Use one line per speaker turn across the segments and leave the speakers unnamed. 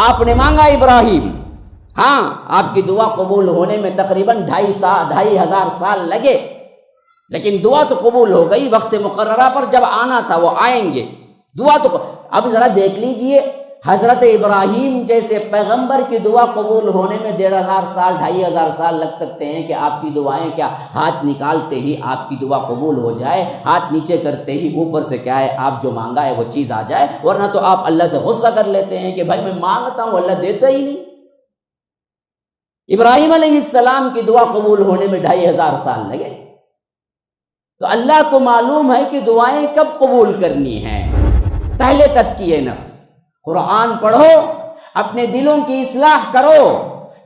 آپ نے مانگا ابراہیم، ہاں آپ کی دعا قبول ہونے میں تقریباً 2,500 سال لگے، لیکن دعا تو قبول ہو گئی وقت مقررہ پر، جب آنا تھا وہ آئیں گے، دعا تو۔ اب ذرا دیکھ لیجئے، حضرت ابراہیم جیسے پیغمبر کی دعا قبول ہونے میں 1,500 سال 2,500 سال لگ سکتے ہیں کہ آپ کی دعائیں کیا ہاتھ نکالتے ہی آپ کی دعا قبول ہو جائے، ہاتھ نیچے کرتے ہی اوپر سے کیا ہے آپ جو مانگا ہے وہ چیز آ جائے، ورنہ تو آپ اللہ سے غصہ کر لیتے ہیں کہ بھائی میں مانگتا ہوں اللہ دیتا ہی نہیں۔ ابراہیم علیہ السلام کی دعا قبول ہونے میں 2,500 سال لگے، تو اللہ کو معلوم ہے کہ دعائیں کب قبول کرنی ہیں۔ پہلے تزکیہ نفس، قرآن پڑھو، اپنے دلوں کی اصلاح کرو،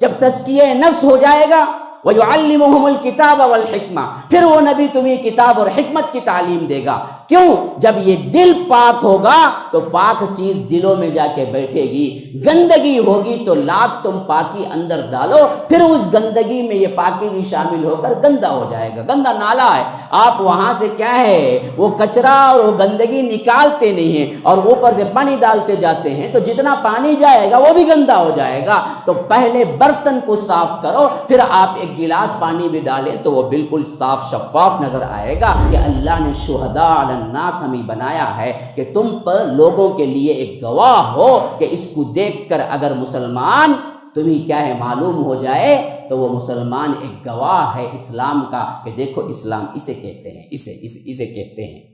جب تزکیہ نفس ہو جائے گا وَيُعَلِّمُهُمُ الْكِتَابَ وَالْحِكْمَةَ، پھر وہ نبی تمہیں کتاب اور حکمت کی تعلیم دے گا۔ کیوں؟ جب یہ دل پاک ہوگا تو پاک چیز دلوں میں جا کے بیٹھے گی، گندگی ہوگی تو لاکھ تم پاکی اندر ڈالو، پھر اس گندگی میں یہ پاکی بھی شامل ہو کر گندا ہو جائے گا۔ گندا نالا ہے، آپ وہاں سے کیا ہے وہ کچرا اور وہ گندگی نکالتے نہیں ہیں اور اوپر سے پانی ڈالتے جاتے ہیں، تو جتنا پانی جائے گا وہ بھی گندا ہو جائے گا۔ تو پہلے برتن کو صاف کرو، پھر آپ ایک گلاس پانی بھی ڈالیں تو وہ بالکل صاف شفاف نظر آئے گا کہ اللہ نے شہداء علی الناس ہمیں بنایا ہے کہ تم پر لوگوں کے لیے ایک گواہ ہو، کہ اس کو دیکھ کر اگر مسلمان تمہیں کیا ہے معلوم ہو جائے تو وہ مسلمان ایک گواہ ہے اسلام کا، کہ دیکھو اسلام اسے کہتے ہیں، اسے کہتے ہیں۔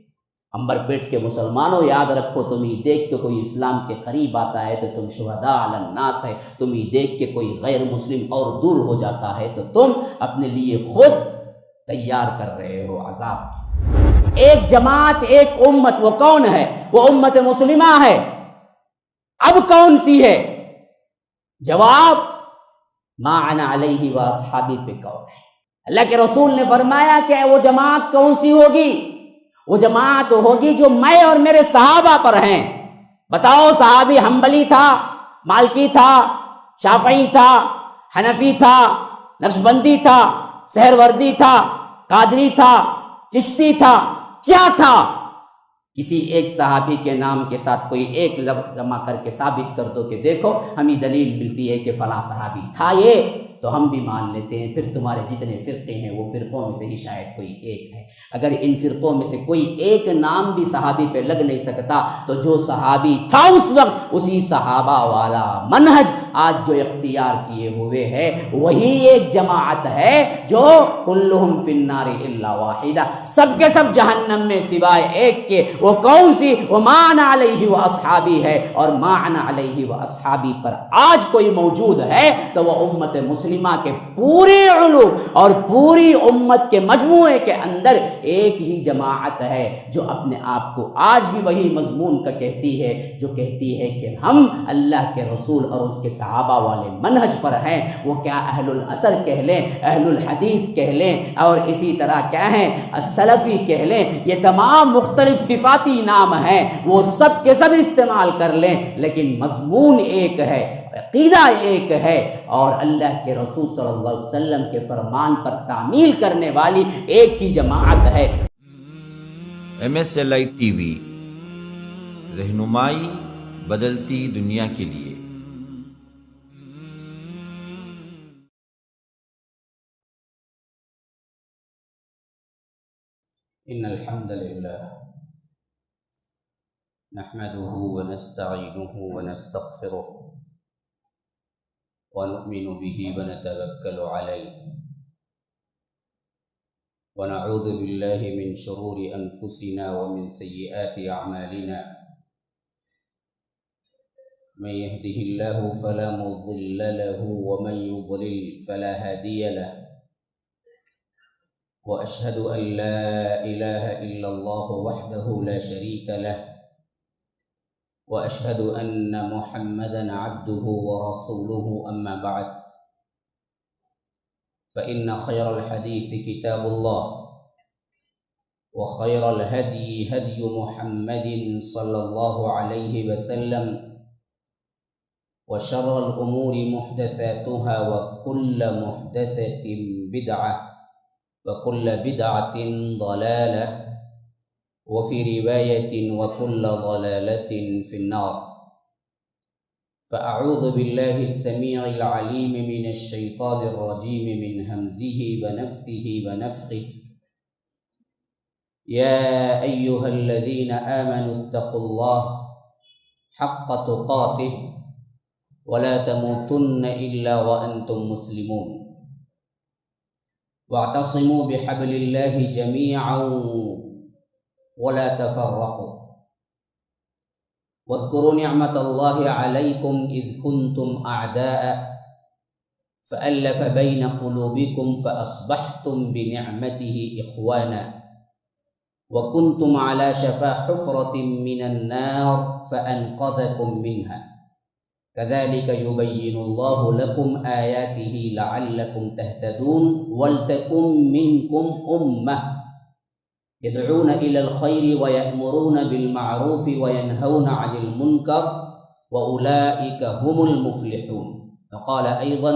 امبر پیٹ کے مسلمانوں یاد رکھو، تمہیں دیکھ کے کوئی اسلام کے قریب آتا ہے تو تم شہداء علی الناس ہے، تمہیں دیکھ کے کوئی غیر مسلم اور دور ہو جاتا ہے تو تم اپنے لیے خود تیار کر رہے ہو عذاب کی۔ ایک جماعت، ایک امت، وہ کون ہے؟ وہ امت مسلمہ ہے۔ اب کون سی ہے؟ جواب ما انا علیہ واصحابی پہ کون ہے؟ اللہ کے رسول نے فرمایا کہ وہ جماعت کون سی ہوگی؟ وہ جماعت ہوگی جو میں اور میرے صحابہ پر ہیں۔ بتاؤ، صحابی حنبلی تھا، مالکی تھا، شافعی تھا، حنفی تھا، نقشبندی تھا، سہروردی تھا، قادری تھا، چشتی تھا، کیا تھا؟ کسی ایک صحابی کے نام کے ساتھ کوئی ایک لفظ جمع کر کے ثابت کر دو کہ دیکھو ہمیں دلیل ملتی ہے کہ فلاں صحابی تھا یہ، تو ہم بھی مان لیتے ہیں۔ پھر تمہارے جتنے فرقے ہیں وہ فرقوں میں سے ہی شاید کوئی ایک ہے۔ اگر ان فرقوں میں سے کوئی ایک نام بھی صحابی پہ لگ نہیں سکتا تو جو صحابی تھا اس وقت، اسی صحابہ والا منہج آج جو اختیار کیے ہوئے ہے وہی ایک جماعت ہے جو کلہم فی النار الا واحدہ، سب کے سب جہنم میں سوائے ایک کے۔ وہ کون سی؟ وہ ما انا علیہ واصحابی ہے، اور ما انا علیہ واصحابی پر آج کوئی موجود ہے تو وہ امت مسلمہ کے پورے علوم اور پوری امت کے مجموعے کے اندر ایک ہی جماعت ہے جو اپنے آپ کو آج بھی وہی مضمون کا کہتی ہے، جو کہتی ہے کہ ہم اللہ کے رسول اور اس کے صحابہ والے منہج پر ہیں۔ وہ کیا اہل الاثر کہہ لیں، اہل الحدیث کہہ لیں، اور اسی طرح کیا ہیں السلفی کہہ لیں، یہ تمام مختلف صفاتی نام ہیں، وہ سب کے سب استعمال کر لیں، لیکن مضمون ایک ہے، عقیدہ ایک ہے، اور اللہ کے رسول صلی اللہ علیہ وسلم کے فرمان پر تعمیل کرنے والی ایک ہی جماعت ہے۔
MSLI ٹی وی، رہنمائی بدلتی دنیا کے لیے۔
ان الحمد للہ نحمده ونستعینه ونستغفره ونؤمن به ونتوکل علیہ ونعوذ باللہ من شرور انفسنا ومن سیئات اعمالنا من يهده الله فلا مضل له ومن يضلل فلا هادي له وأشهد أن لا إله إلا الله وحده لا شريك له وأشهد أن محمدا عبده ورسوله أما بعد فإن خير الحديث كتاب الله وخير الهدي هدي محمد صلى الله عليه وسلم وشر الأمور محدثاتها وكل محدثة بدعة وكل بدعة ضلالة وفي رواية وكل ضلالة في النار۔ فأعوذ بالله السميع العليم من الشيطان الرجيم من همزه ونفثه ونفخه يا أيها الذين آمنوا اتقوا الله حق تقاته ولا تموتن إلا وأنتم مسلمون واعتصموا بحبل الله جميعا ولا تفرقوا واذكروا نعمة الله عليكم إذ كنتم أعداء فألف بين قلوبكم فأصبحتم بنعمته إخوانا وكنتم على شفا حفرة من النار فأنقذكم منها كذلك يبين الله لكم آياته لعلكم تهتدون ولتكن منكم أمة يدعون إلى الخير ويأمرون بالمعروف وينهون عن المنكر وأولئك هم المفلحون. وقال أيضا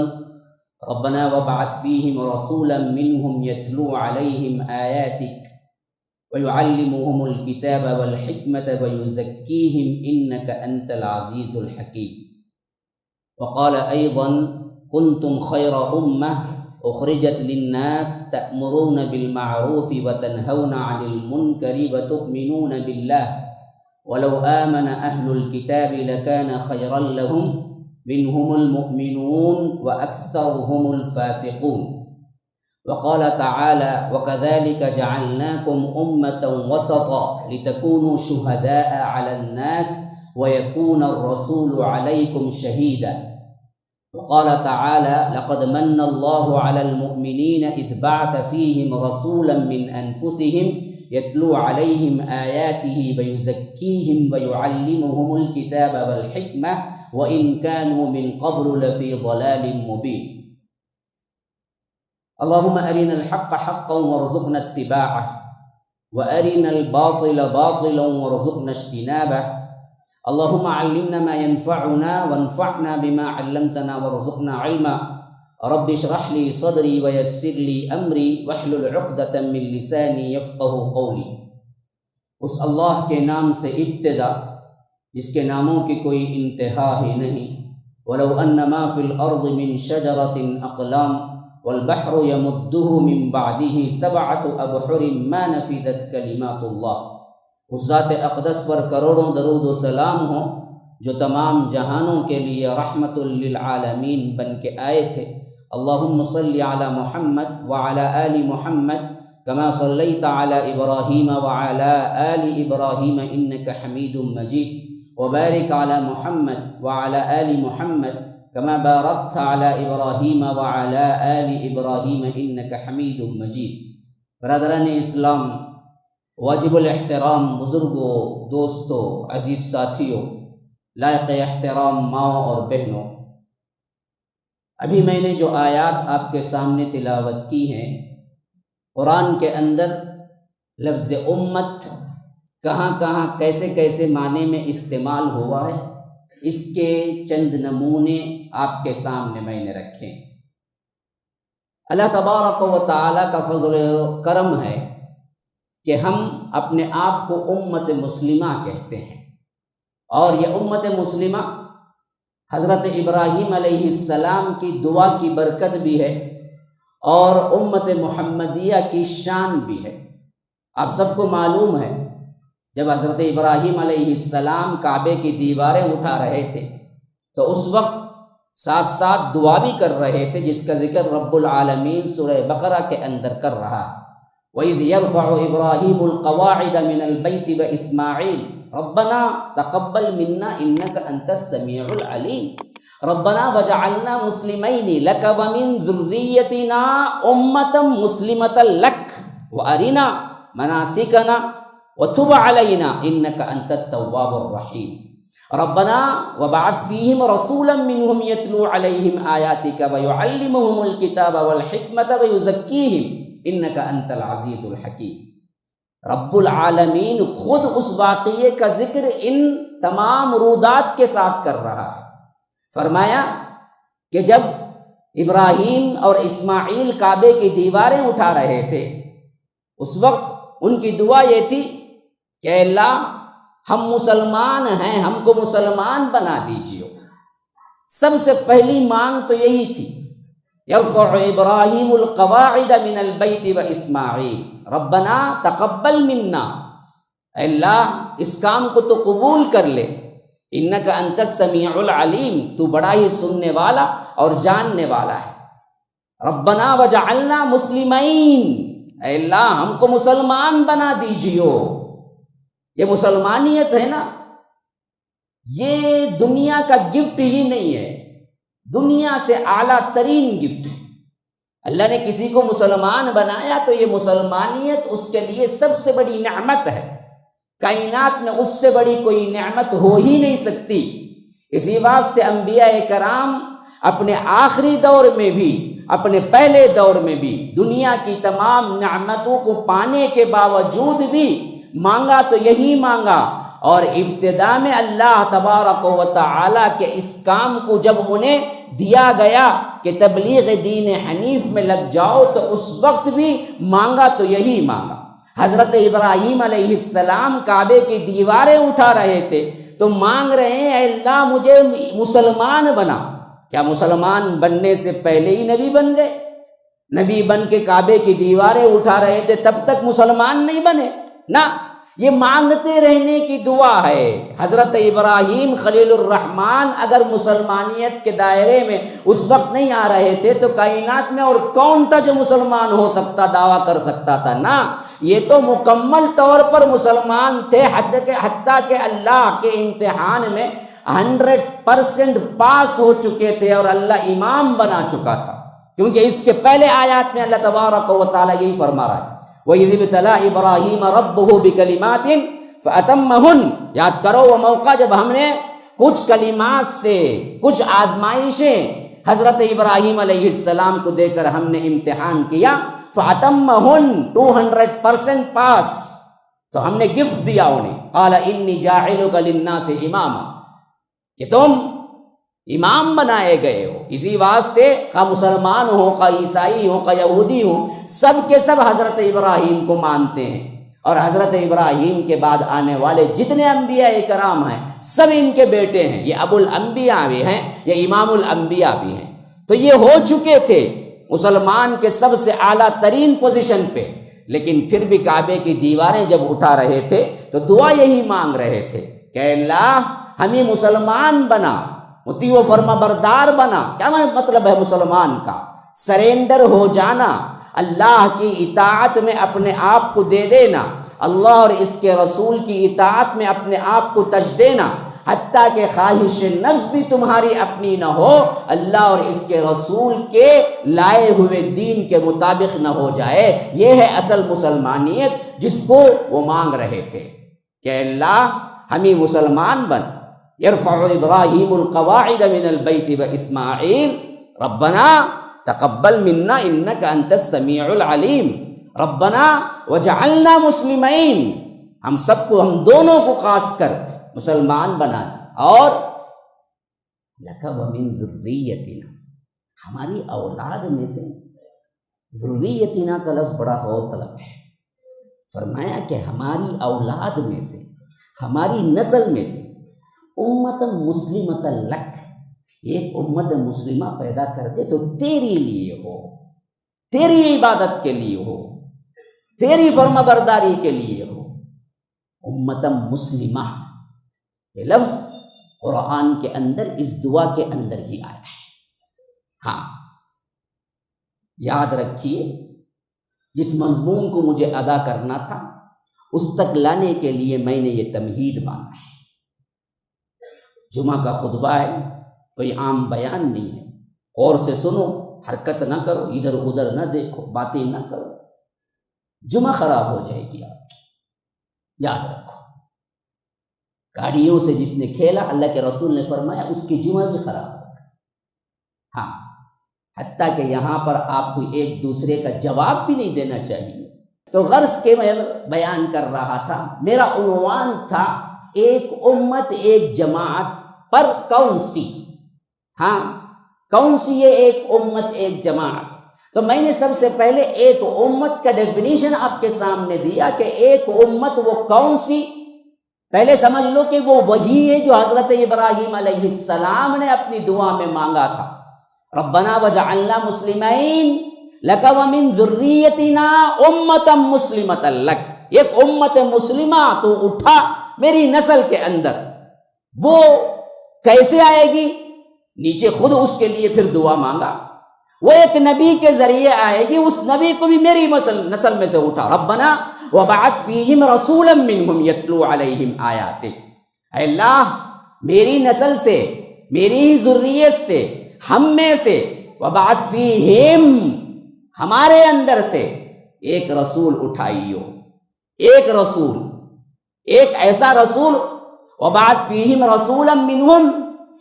ربنا وابعث فيهم رسولا منهم يتلو عليهم آياتك ويعلمهم الكتاب والحكمة ويزكيهم إنك أنت العزيز الحكيم. وقال أيضا كنتم خير أمة أخرجت للناس تأمرون بالمعروف وتنهون عن المنكر وتؤمنون بالله ولو آمن أهل الكتاب لكان خيرا لهم منهم المؤمنون وأكثرهم الفاسقون. وقال تعالى وكذلك جعلناكم أمة وسطا لتكونوا شهداء على الناس ويكون الرسول عليكم شهيدا. وقال تعالى لقد من الله على المؤمنين إذ بعث فيهم رسولا من أنفسهم يتلو عليهم آياته ويزكيهم ويعلمهم الكتاب والحكمة وإن كانوا من قبل لفي ضلال مبين. اللهم أرنا الحق حقا وارزقنا اتباعه وأرنا الباطل باطلا وارزقنا اجتنابه. اللهم علمنا ما ينفعنا وانفعنا بما علمتنا وارزقنا علما. رب اشرح لي صدري ويسر لي أمري واحلل عقدة من لساني يفقه قولي. اس اللہ کے نام سے ابتدا جس کے ناموں کی کوئی انتہا ہی نہیں. ولو ان ما فی الارض من شجرۃ اقلام والبحر يمده من بعده سبعة ابحر ما نفدت کلمات اللہ. اس ذات اقدس پر کروڑوں درود و سلام ہوں جو تمام جہانوں کے لیے رحمت للعالمین بن کے آئے تھے. اللہم صلی علی محمد وعلی آل محمد کما صلیت علی ابراہیم وعلی آل ابراہیم انک حمید مجید وبارک علی محمد وعلی آل محمد کما بارکت علی ابراہیم وعلی آل ابراہیم انک حمید مجید. برادران اسلام، واجب الاحترام بزرگوں، دوستوں، عزیز ساتھیوں، لائق احترام ماؤں اور بہنوں، ابھی میں نے جو آیات آپ کے سامنے تلاوت کی ہیں، قرآن کے اندر لفظ امت کہاں کہاں کیسے کیسے معنی میں استعمال ہوا ہے، اس کے چند نمونے آپ کے سامنے میں نے رکھے. اللہ تبارک و تعالیٰ کا فضل و کرم ہے کہ ہم اپنے آپ کو امت مسلمہ کہتے ہیں، اور یہ امت مسلمہ حضرت ابراہیم علیہ السلام کی دعا کی برکت بھی ہے اور امت محمدیہ کی شان بھی ہے. آپ سب کو معلوم ہے جب حضرت ابراہیم علیہ السلام کعبے کی دیواریں اٹھا رہے تھے تو اس وقت ساتھ ساتھ دعا بھی کر رہے تھے، جس کا ذکر رب العالمین سورہ بقرہ کے اندر کر رہا. وَإِذْ يَرْفَعُ إِبْرَاهِيمُ الْقَوَاعِدَ مِنَ الْبَيْتِ وَإِسْمَاعِيلُ رَبَّنَا تَقَبَّلْ مِنَّا إِنَّكَ أَنْتَ السَّمِيعُ الْعَلِيمُ رَبَّنَا وَجَعَلْنَا مُسْلِمَيْنِ لَكَ وَمِنْ ذُرِّيَّتِنَا أُمَّةً مُسْلِمَةً لَكَ وَأَرِنَا مَنَاسِكَنَا وَتُبْ عَلَيْنَا إِنَّكَ أَنْتَ التَّوَّابُ الرَّحِيمُ رَبَّنَا وَابْعَثْ فِيهِمْ رَسُولًا مِّنْهُمْ يَتْلُو عَلَيْهِمْ آيَاتِكَ وَيُعَلِّمُهُمُ الْكِتَابَ وَالْحِكْمَةَ وَيُزَكِّيهِمْ انک انت العزیز الحکیم. رب العالمین خود اس واقعے کا ذکر ان تمام رودات کے ساتھ کر رہا ہے. فرمایا کہ جب ابراہیم اور اسماعیل کعبے کی دیواریں اٹھا رہے تھے اس وقت ان کی دعا یہ تھی کہ اللہ ہم مسلمان ہیں، ہم کو مسلمان بنا دیجیے. سب سے پہلی مانگ تو یہی تھی، یرفع ابراہیم القواعد من البیت و اسماعیل ربنا تقبل منا، اے اللہ اس کام کو تو قبول کر لے، انک انت السمیع العلیم، تو بڑا ہی سننے والا اور جاننے والا ہے، ربنا وجعلنا مسلمین، اے اللہ ہم کو مسلمان بنا دیجیو۔ یہ مسلمانیت ہے نا، یہ دنیا کا گفٹ ہی نہیں ہے، دنیا سے اعلیٰ ترین گفٹ ہے۔ اللہ نے کسی کو مسلمان بنایا تو یہ مسلمانیت اس کے لیے سب سے بڑی نعمت ہے، کائنات میں اس سے بڑی کوئی نعمت ہو ہی نہیں سکتی۔ اسی واسطے انبیاء کرام اپنے آخری دور میں بھی، اپنے پہلے دور میں بھی دنیا کی تمام نعمتوں کو پانے کے باوجود بھی مانگا تو یہی مانگا، اور ابتدا میں اللہ تبارک و تعالیٰ کے اس کام کو جب انہیں دیا گیا کہ تبلیغ دین حنیف میں لگ جاؤ تو اس وقت بھی مانگا تو یہی مانگا۔ حضرت ابراہیم علیہ السلام کعبے کی دیواریں اٹھا رہے تھے تو مانگ رہے ہیں اے اللہ مجھے مسلمان بنا۔ کیا مسلمان بننے سے پہلے ہی نبی بن گئے؟ نبی بن کے کعبے کی دیواریں اٹھا رہے تھے تب تک مسلمان نہیں بنے؟ نہ، یہ مانگتے رہنے کی دعا ہے۔ حضرت ابراہیم خلیل الرحمن اگر مسلمانیت کے دائرے میں اس وقت نہیں آ رہے تھے تو کائنات میں اور کون تھا جو مسلمان ہو سکتا، دعویٰ کر سکتا تھا؟ نا، یہ تو مکمل طور پر مسلمان تھے، حتیٰ کہ اللہ کے امتحان میں 100% پاس ہو چکے تھے اور اللہ امام بنا چکا تھا، کیونکہ اس کے پہلے آیات میں اللہ تبارک و تعالیٰ یہی فرما رہا ہے، وَإِذِ ابْتَلَىٰ إِبْرَاهِيمَ رَبُّهُ بِكَلِمَاتٍ فَأَتَمَّهُنَّ، یاد کرو وہ موقع جب ہم نے کچھ کلمات سے، کچھ آزمائشیں حضرت ابراہیم علیہ السلام کو دے کر ہم نے امتحان کیا، فَأَتَمَّهُنَّ 200% پاس، تو ہم نے گفٹ دیا انہیں، قَالَ إِنِّي جَاعِلُكَ لِلنَّاسِ إِمَامًا، کہ تم امام بنائے گئے ہو۔ اسی واسطے خواہ مسلمان ہو، خواہ عیسائی ہو، خواہ یہودی ہو، سب کے سب حضرت ابراہیم کو مانتے ہیں، اور حضرت ابراہیم کے بعد آنے والے جتنے انبیاء کرام ہیں سب ان کے بیٹے ہیں، یہ ابو الانبیاء بھی ہیں، یہ امام الانبیاء بھی ہیں۔ تو یہ ہو چکے تھے مسلمان کے سب سے اعلیٰ ترین پوزیشن پہ، لیکن پھر بھی کعبے کی دیواریں جب اٹھا رہے تھے تو دعا یہی مانگ رہے تھے کہ اللہ ہمیں مسلمان بنا، مطیع و فرما بردار بنا۔ کیا مطلب ہے مسلمان کا؟ سرینڈر ہو جانا، اللہ کی اطاعت میں اپنے آپ کو دے دینا، اللہ اور اس کے رسول کی اطاعت میں اپنے آپ کو تج دینا، حتیٰ کہ خواہش نفس بھی تمہاری اپنی نہ ہو، اللہ اور اس کے رسول کے لائے ہوئے دین کے مطابق نہ ہو جائے۔ یہ ہے اصل مسلمانیت جس کو وہ مانگ رہے تھے کہ اللہ ہمیں مسلمان بن۔ یرفع ابراہیم القواعد من البیت و اسماعیل ربنا تقبل منا انک انت السمیع العلیم ربنا وجعلنا مسلمین، ہم سب کو، ہم دونوں کو خاص کر مسلمان بنا دی، اور لک ومن ذریتنا، ہماری اولاد میں سے، ذریتنا کا لفظ بڑا غور طلب ہے، فرمایا کہ ہماری اولاد میں سے، ہماری نسل میں سے امت مسلمت لک، ایک امت مسلمہ پیدا کر دے تو تیری لیے ہو، تیری عبادت کے لیے ہو، تیری فرما برداری کے لیے ہو۔ امت مسلمہ یہ لفظ قرآن کے اندر اس دعا کے اندر ہی آیا ہے۔ ہاں یاد رکھیے، جس مضمون کو مجھے ادا کرنا تھا اس تک لانے کے لیے میں نے یہ تمہید باندھا ہے۔ جمعہ کا خطبہ ہے، کوئی عام بیان نہیں ہے، غور سے سنو، حرکت نہ کرو، ادھر ادھر نہ دیکھو، باتیں نہ کرو، جمعہ خراب ہو جائے گی آپ کی۔ یاد رکھو، گاڑیوں سے جس نے کھیلا، اللہ کے رسول نے فرمایا اس کی جمعہ بھی خراب ہوگا۔ ہاں، حتیٰ کہ یہاں پر آپ کو ایک دوسرے کا جواب بھی نہیں دینا چاہیے۔ تو غرض کے میں بیان کر رہا تھا، میرا عنوان تھا ایک امت ایک جماعت پر کون سی؟ ہاں، کون سی یہ ایک امت ایک جماعت؟ تو میں نے سب سے پہلے ایک امت کا ڈیفینیشن آپ کے سامنے دیا کہ ایک امت وہ کون سی؟ پہلے سمجھ لو کہ وہ وہی ہے جو حضرت ابراہیم علیہ السلام نے اپنی دعا میں مانگا تھا، ربنا وجعلنا مسلمین لک ومن ذریتنا امۃ مسلمۃ لک، ایک امت مسلمہ تو اٹھا میری نسل کے اندر۔ وہ کیسے آئے گی؟ نیچے خود اس کے لیے پھر دعا مانگا، وہ ایک نبی کے ذریعے آئے گی، اس نبی کو بھی میری نسل میں سے اٹھا، ربنا وبعث فیہم رسولا منہم یتلو علیہم آیاتک، اے اللہ میری نسل سے، میری ذریت سے، ہم میں سے، وبعث فیہم ہمارے اندر سے ایک رسول اٹھائیو، ایک رسول، ایک ایسا رسول، وبعث فیہم رسولا منہم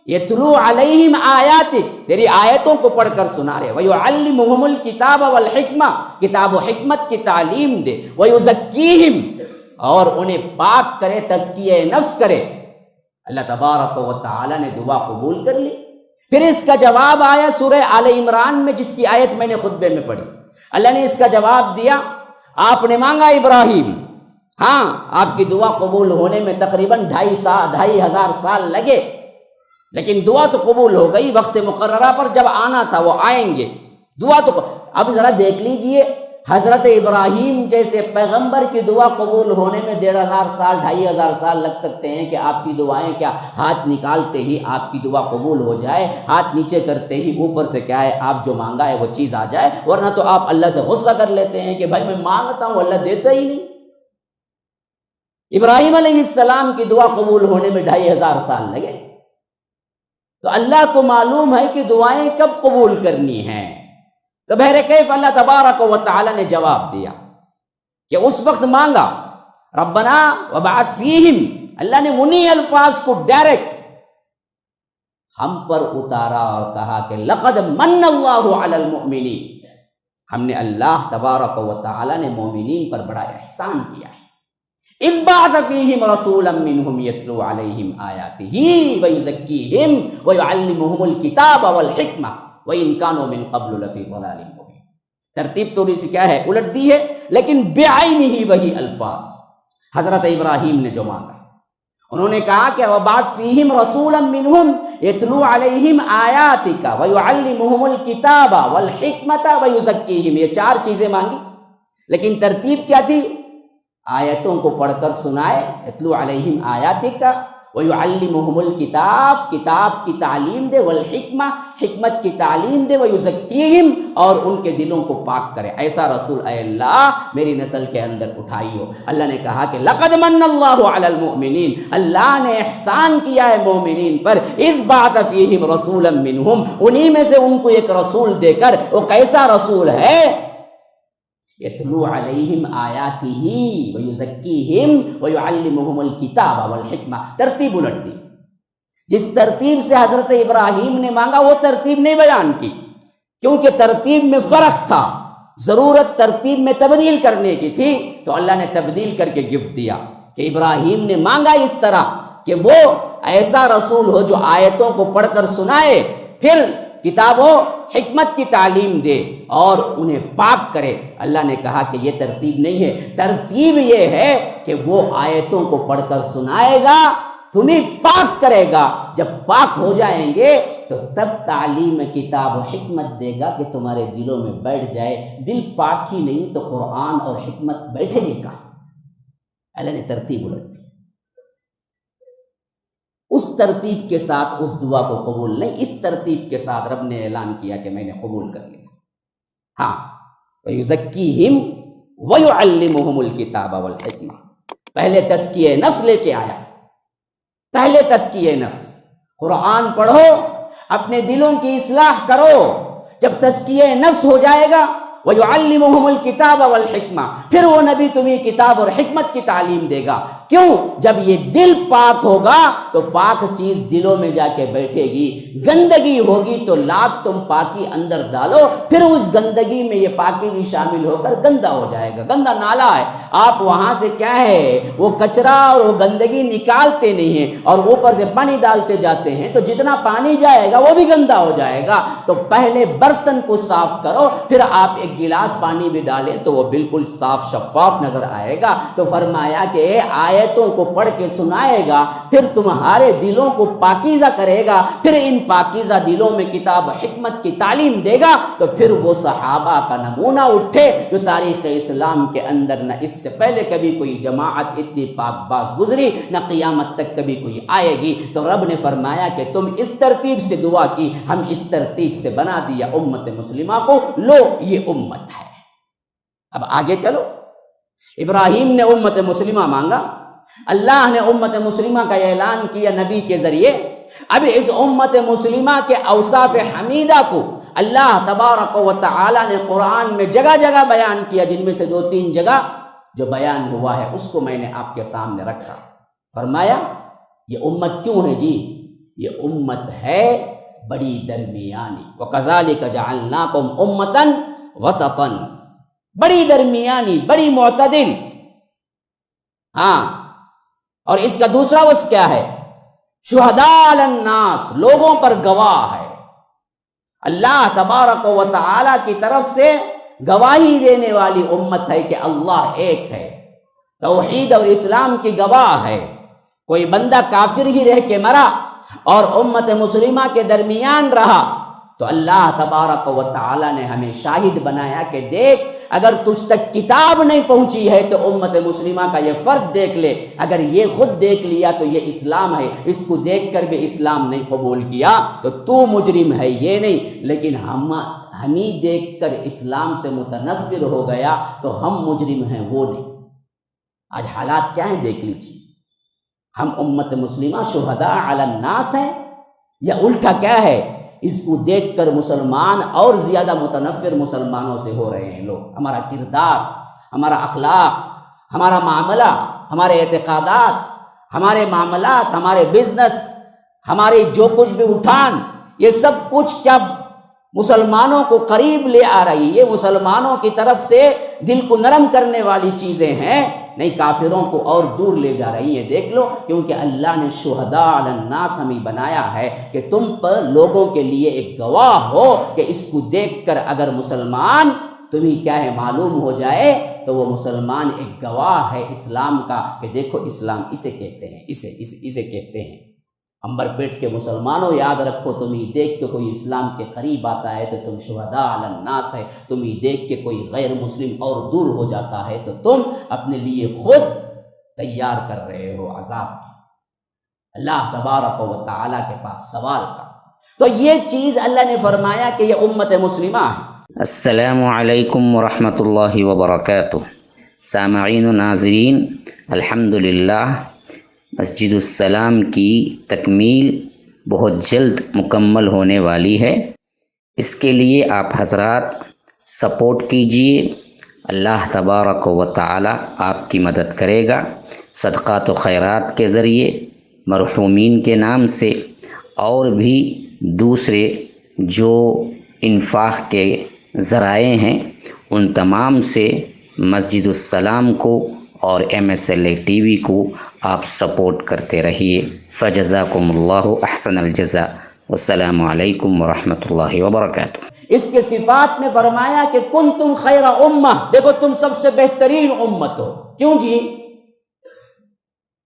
یتلو علیہم آیاتک، تیری آیتوں کو پڑھ کر سنا رہے، ویعلمہم الکتاب والحکمہ، کتاب و حکمت کی تعلیم دے، ویزکیہم اور انہیں پاک کرے، تزکیہ نفس کرے۔ اللہ تبارک و تعالی نے دعا قبول کر لی۔ پھر اس کا جواب آیا سورہ آل عمران میں، جس کی آیت میں نے خطبے میں پڑھی۔ اللہ نے اس کا جواب دیا، آپ نے مانگا ابراہیم، ہاں آپ کی دعا قبول ہونے میں تقریباً 2500 سال لگے، لیکن دعا تو قبول ہو گئی، وقت مقررہ پر جب آنا تھا وہ آئیں گے، دعا تو۔ اب ذرا دیکھ لیجئے، حضرت ابراہیم جیسے پیغمبر کی دعا قبول ہونے میں 1500 سال 2500 سال لگ سکتے ہیں کہ آپ کی دعائیں کیا ہاتھ نکالتے ہی آپ کی دعا قبول ہو جائے، ہاتھ نیچے کرتے ہی اوپر سے کیا ہے آپ جو مانگا ہے وہ چیز آ جائے، ورنہ تو آپ اللہ سے غصہ کر لیتے ہیں کہ بھائی میں مانگتا ہوں اللہ دیتا ہی نہیں۔ ابراہیم علیہ السلام کی دعا قبول ہونے میں 2500 سال لگے، تو اللہ کو معلوم ہے کہ دعائیں کب قبول کرنی ہیں۔ تو بہرکیف اللہ تبارک و تعالی نے جواب دیا کہ اس وقت مانگا، ربنا وبعث فیہم، اللہ نے انہی الفاظ کو ڈائریکٹ ہم پر اتارا اور کہا کہ لقد من اللہ علی المؤمنین، ہم نے اللہ تبارک و تعالی نے مومنین پر بڑا احسان کیا ہے۔ اذ بعث فیہم رسولا منہم یتلو علیہم آیاتہ ویزکیہم ویعلمہم الکتاب والحکمہ وَإِن كَانُوا مِن قَبْلُ لَفِي ضَلَالٍ مُبِينٍ۔ ترتیب تھوڑی سی کیا ہے الٹ دی ہے، لیکن بعینہ ہی وہی الفاظ حضرت ابراہیم نے جو مانگا۔ انہوں نے کہا کہ وَبَعَثْ فِيهِمْ رَسُولًا مِّنْهُمْ يَتْلُو عَلَيْهِمْ آيَاتِكَ وَيُعَلِّمُهُمُ الْكِتَابَ وَالْحِكْمَةَ وَيُزَكِّيهِمْ، یہ 4 چیزیں مانگی، لیکن ترتیب کیا تھی؟ آیتوں کو پڑھ کر سنائے، یتلو علیہم آیاتک، وَيُعَلِّمُهُمُ الْكِتاب، کتاب کی تعلیم دے، والحکمہ، حکمت کی تعلیم دے، وَيُزَكِّيهِمْ اور ان کے دلوں کو پاک کرے۔ ایسا رسول اے اللہ میری نسل کے اندر اٹھائیو۔ اللہ نے کہا کہ لقد من اللہ علی المؤمنین، اللہ نے احسان کیا ہے مومنین پر، اذ بعث فیہم رسولا منہم، انہی میں سے ان کو ایک رسول دے کر۔ وہ کیسا رسول ہے؟ یتلو علیہم آیاتہ ویزکیہم ویعلمہم الکتاب والحکمہ۔ ترتیب الٹ دی، جس ترتیب سے حضرت ابراہیم نے مانگا وہ ترتیب نہیں بیان کی، کیونکہ ترتیب میں فرق تھا، ضرورت ترتیب میں تبدیل کرنے کی تھی، تو اللہ نے تبدیل کر کے گفٹ دیا کہ ابراہیم نے مانگا اس طرح کہ وہ ایسا رسول ہو جو آیتوں کو پڑھ کر سنائے، پھر کتاب و حکمت کی تعلیم دے اور انہیں پاک کرے۔ اللہ نے کہا کہ یہ ترتیب نہیں ہے، ترتیب یہ ہے کہ وہ آیتوں کو پڑھ کر سنائے گا، تمہیں پاک کرے گا، جب پاک ہو جائیں گے تو تب تعلیم کتاب و حکمت دے گا کہ تمہارے دلوں میں بیٹھ جائے۔ دل پاک ہی نہیں تو قرآن اور حکمت بیٹھے گی کہاں؟ اللہ نے ترتیب الٹ دی، اس ترتیب کے ساتھ اس دعا کو قبول نہیں، اس ترتیب کے ساتھ رب نے اعلان کیا کہ میں نے قبول کر لیا۔ ہاں، وَيُزَكِّيهِمْ وَيُعَلِّمُهُمُ الْكِتَابَ وَالْحِكْمَةَ، پہلے تزکیہ نفس لے کے آیا، پہلے تزکیہ نفس، قرآن پڑھو، اپنے دلوں کی اصلاح کرو، جب تزکیہ نفس ہو جائے گا وَيُعَلِّمُهُمُ الْكِتَابَ وَالْحِكْمَةَ، پھر وہ نبی تمہیں کتاب اور حکمت کی تعلیم دے گا۔ کیوں؟ جب یہ دل پاک ہوگا تو پاک چیز دلوں میں جا کے بیٹھے گی، گندگی ہوگی تو لاکھ تم پاکی اندر ڈالو، پھر اس گندگی میں یہ پاکی بھی شامل ہو کر گندا ہو جائے گا۔ گندا نالا ہے، آپ وہاں سے کیا ہے وہ کچرا اور وہ گندگی نکالتے نہیں ہیں اور اوپر سے پانی ڈالتے جاتے ہیں، تو جتنا پانی جائے گا وہ بھی گندا ہو جائے گا۔ تو پہلے برتن کو صاف کرو، پھر آپ ایک گلاس پانی بھی ڈالیں تو وہ بالکل صاف شفاف نظر آئے گا۔ تو فرمایا کہ آیتوں کو پڑھ کے سنائے گا، پھر تمہارے دلوں کو پاکیزہ کرے گا، پھر ان پاکیزہ دلوں میں کتاب حکمت کی تعلیم دے گا، تو پھر وہ صحابہ کا نمونہ اٹھے جو تاریخ اسلام کے اندر نہ اس سے پہلے کبھی کوئی جماعت اتنی پاک باز گزری، نہ قیامت تک کبھی کوئی آئے گی۔ تو رب نے فرمایا کہ تم اس ترتیب سے دعا کی، ہم اس ترتیب سے بنا دیا امت مسلمہ کو، لو یہ امت ہے۔ اب آگے چلو، ابراہیم نے امت مسلمہ مانگا، اللہ نے امت مسلمہ کا اعلان کیا نبی کے ذریعے۔ اب اس امت مسلمہ کے اوصاف حمیدہ کو اللہ تبارک و تعالی نے قرآن میں جگہ جگہ بیان کیا، جن میں سے 2-3 جگہ جو بیان ہوا ہے اس کو میں نے آپ کے سامنے رکھا۔ فرمایا یہ امت کیوں ہے جی؟ یہ امت ہے بڑی درمیانی، وَكَذَلِكَ جَعَلْنَاكُمْ أُمَّةً وَسَطًا، بڑی درمیانی، بڑی معتدل۔ ہاں، اور اس کا دوسرا وصف کیا ہے؟ شہداء علی الناس، لوگوں پر گواہ ہے۔ اللہ تبارک و تعالی کی طرف سے گواہی دینے والی امت ہے کہ اللہ ایک ہے، توحید اور اسلام کی گواہ ہے۔ کوئی بندہ کافر ہی رہ کے مرا اور امت مسلمہ کے درمیان رہا تو اللہ تبارک و تعالی نے ہمیں شاہد بنایا کہ دیکھ، اگر تجھ تک کتاب نہیں پہنچی ہے تو امت مسلمہ کا یہ فرد دیکھ لے، اگر یہ خود دیکھ لیا تو یہ اسلام ہے، اس کو دیکھ کر بھی اسلام نہیں قبول کیا تو مجرم ہے، یہ نہیں، لیکن ہمیں دیکھ کر اسلام سے متنفر ہو گیا تو ہم مجرم ہیں، وہ نہیں۔ آج حالات کیا ہیں دیکھ لیجیے، ہم امت مسلمہ شہداء علی الناس ہیں یا الٹا کیا ہے؟ اس کو دیکھ کر مسلمان اور زیادہ متنفر مسلمانوں سے ہو رہے ہیں لوگ۔ ہمارا کردار، ہمارا اخلاق، ہمارا معاملہ، ہمارے اعتقادات، ہمارے معاملات، ہمارے بزنس، ہماری جو کچھ بھی اٹھان، یہ سب کچھ کیا مسلمانوں کو قریب لے آ رہی ہے، یہ مسلمانوں کی طرف سے دل کو نرم کرنے والی چیزیں ہیں، نہیں کافروں کو اور دور لے جا رہی ہیں۔ دیکھ لو، کیونکہ اللہ نے شہداء علی الناس ہمیں بنایا ہے کہ تم پر لوگوں کے لیے ایک گواہ ہو کہ اس کو دیکھ کر اگر مسلمان تمہیں کیا ہے معلوم ہو جائے تو وہ مسلمان ایک گواہ ہے اسلام کا کہ دیکھو اسلام اسے کہتے ہیں، اسے کہتے ہیں۔ امبر پیٹ کے مسلمانوں یاد رکھو، تمہیں دیکھ کے کوئی اسلام کے قریب آتا ہے تو تم شہداء علی الناس ہے، تمہیں دیکھ کے کوئی غیر مسلم اور دور ہو جاتا ہے تو تم اپنے لیے خود تیار کر رہے ہو عذاب کی، اللہ تبارک و تعالیٰ کے پاس سوال کا۔ تو یہ چیز اللہ نے فرمایا کہ یہ امت مسلمہ ہے۔
السلام علیکم ورحمۃ اللہ وبرکاتہ۔ سامعین و ناظرین، الحمدللہ مسجد السلام کی تکمیل بہت جلد مکمل ہونے والی ہے۔ اس کے لیے آپ حضرات سپورٹ کیجئے، اللہ تبارک و تعالی آپ کی مدد کرے گا۔ صدقات و خیرات کے ذریعے، مرحومین کے نام سے اور بھی دوسرے جو انفاق کے ذرائع ہیں ان تمام سے مسجد السلام کو اور MSLA ٹی وی کو آپ سپورٹ کرتے رہیے۔ فجزاکم اللہ احسن الجزاء، والسلام علیکم ورحمۃ اللہ وبرکاتہ۔
اس کے صفات میں فرمایا کہ کنتم خیر امہ، دیکھو تم سب سے بہترین امت ہو۔ کیوں جی؟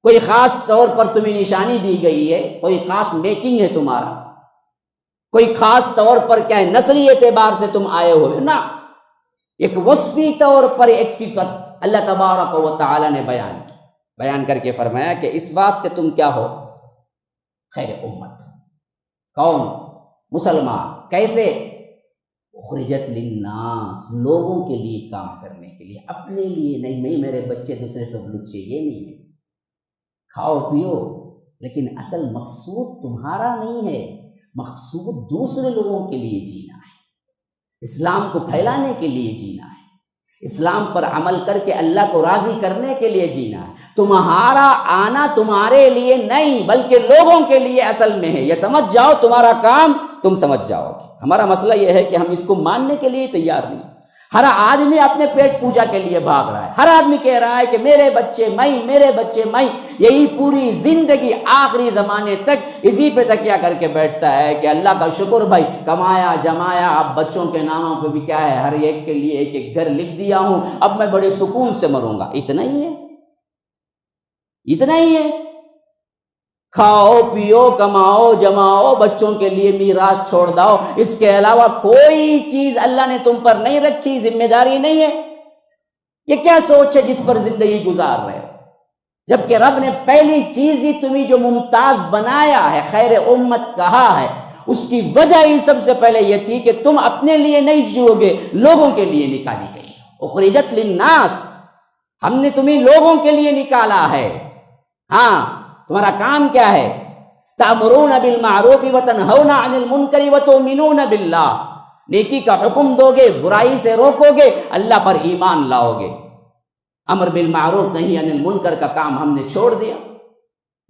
کوئی خاص طور پر تمہیں نشانی دی گئی ہے، کوئی خاص میکنگ ہے تمہارا، کوئی خاص طور پر کیا ہے نسلی اعتبار سے تم آئے ہوئے نا، ایک وصفی طور پر ایک صفت اللہ تبارک و تعالی نے بیان کر کے فرمایا کہ اس واسطے تم کیا ہو؟ خیر امت۔ کون؟ مسلمان۔ کیسے؟ اخرجت للناس، لوگوں کے لیے کام کرنے کے لیے، اپنے لیے نہیں، میں میرے بچے دوسرے سب لچے، یہ نہیں ہے۔ کھاؤ پیو، لیکن اصل مقصود تمہارا نہیں ہے، مقصود دوسرے لوگوں کے لیے جینا ہے، اسلام کو پھیلانے کے لیے جینا ہے، اسلام پر عمل کر کے اللہ کو راضی کرنے کے لیے جینا ہے۔ تمہارا آنا تمہارے لیے نہیں بلکہ لوگوں کے لیے اصل میں ہے، یہ سمجھ جاؤ، تمہارا کام تم سمجھ جاؤ گے۔ ہمارا مسئلہ یہ ہے کہ ہم اس کو ماننے کے لیے تیار نہیں۔ ہر آدمی اپنے پیٹ پوجا کے لیے بھاگ رہا ہے، ہر آدمی کہہ رہا ہے کہ میرے بچے میں، یہی پوری زندگی آخری زمانے تک اسی پہ تکیہ کر کے بیٹھتا ہے کہ اللہ کا شکر بھائی، کمایا جمایا، اب بچوں کے ناموں پہ بھی کیا ہے، ہر ایک کے لیے ایک ایک گھر لکھ دیا ہوں، اب میں بڑے سکون سے مروں گا۔ اتنا ہی ہے، کھاؤ پیو کماؤ جماؤ، بچوں کے لیے میراث چھوڑ داؤ، اس کے علاوہ کوئی چیز اللہ نے تم پر نہیں رکھی، ذمہ داری نہیں ہے۔ یہ کیا سوچ ہے جس پر زندگی گزار رہے ہو؟ جبکہ رب نے پہلی چیز ہی تمہیں جو ممتاز بنایا ہے، خیر امت کہا ہے، اس کی وجہ ہی سب سے پہلے یہ تھی کہ تم اپنے لیے نہیں جیو گے، لوگوں کے لیے نکالی گئی۔ اخرجت للناس، ہم نے تمہیں لوگوں کے لیے نکالا ہے۔ ہاں، تمہارا کام کیا ہے؟ تأمرون بالمعروف وتنہون عن المنکر وتؤمنون باللہ، نیکی کا حکم دو گے، برائی سے روکو گے، اللہ پر ایمان لاؤ گے۔ امر بالمعروف نہیں عن المنکر کا کام ہم نے چھوڑ دیا،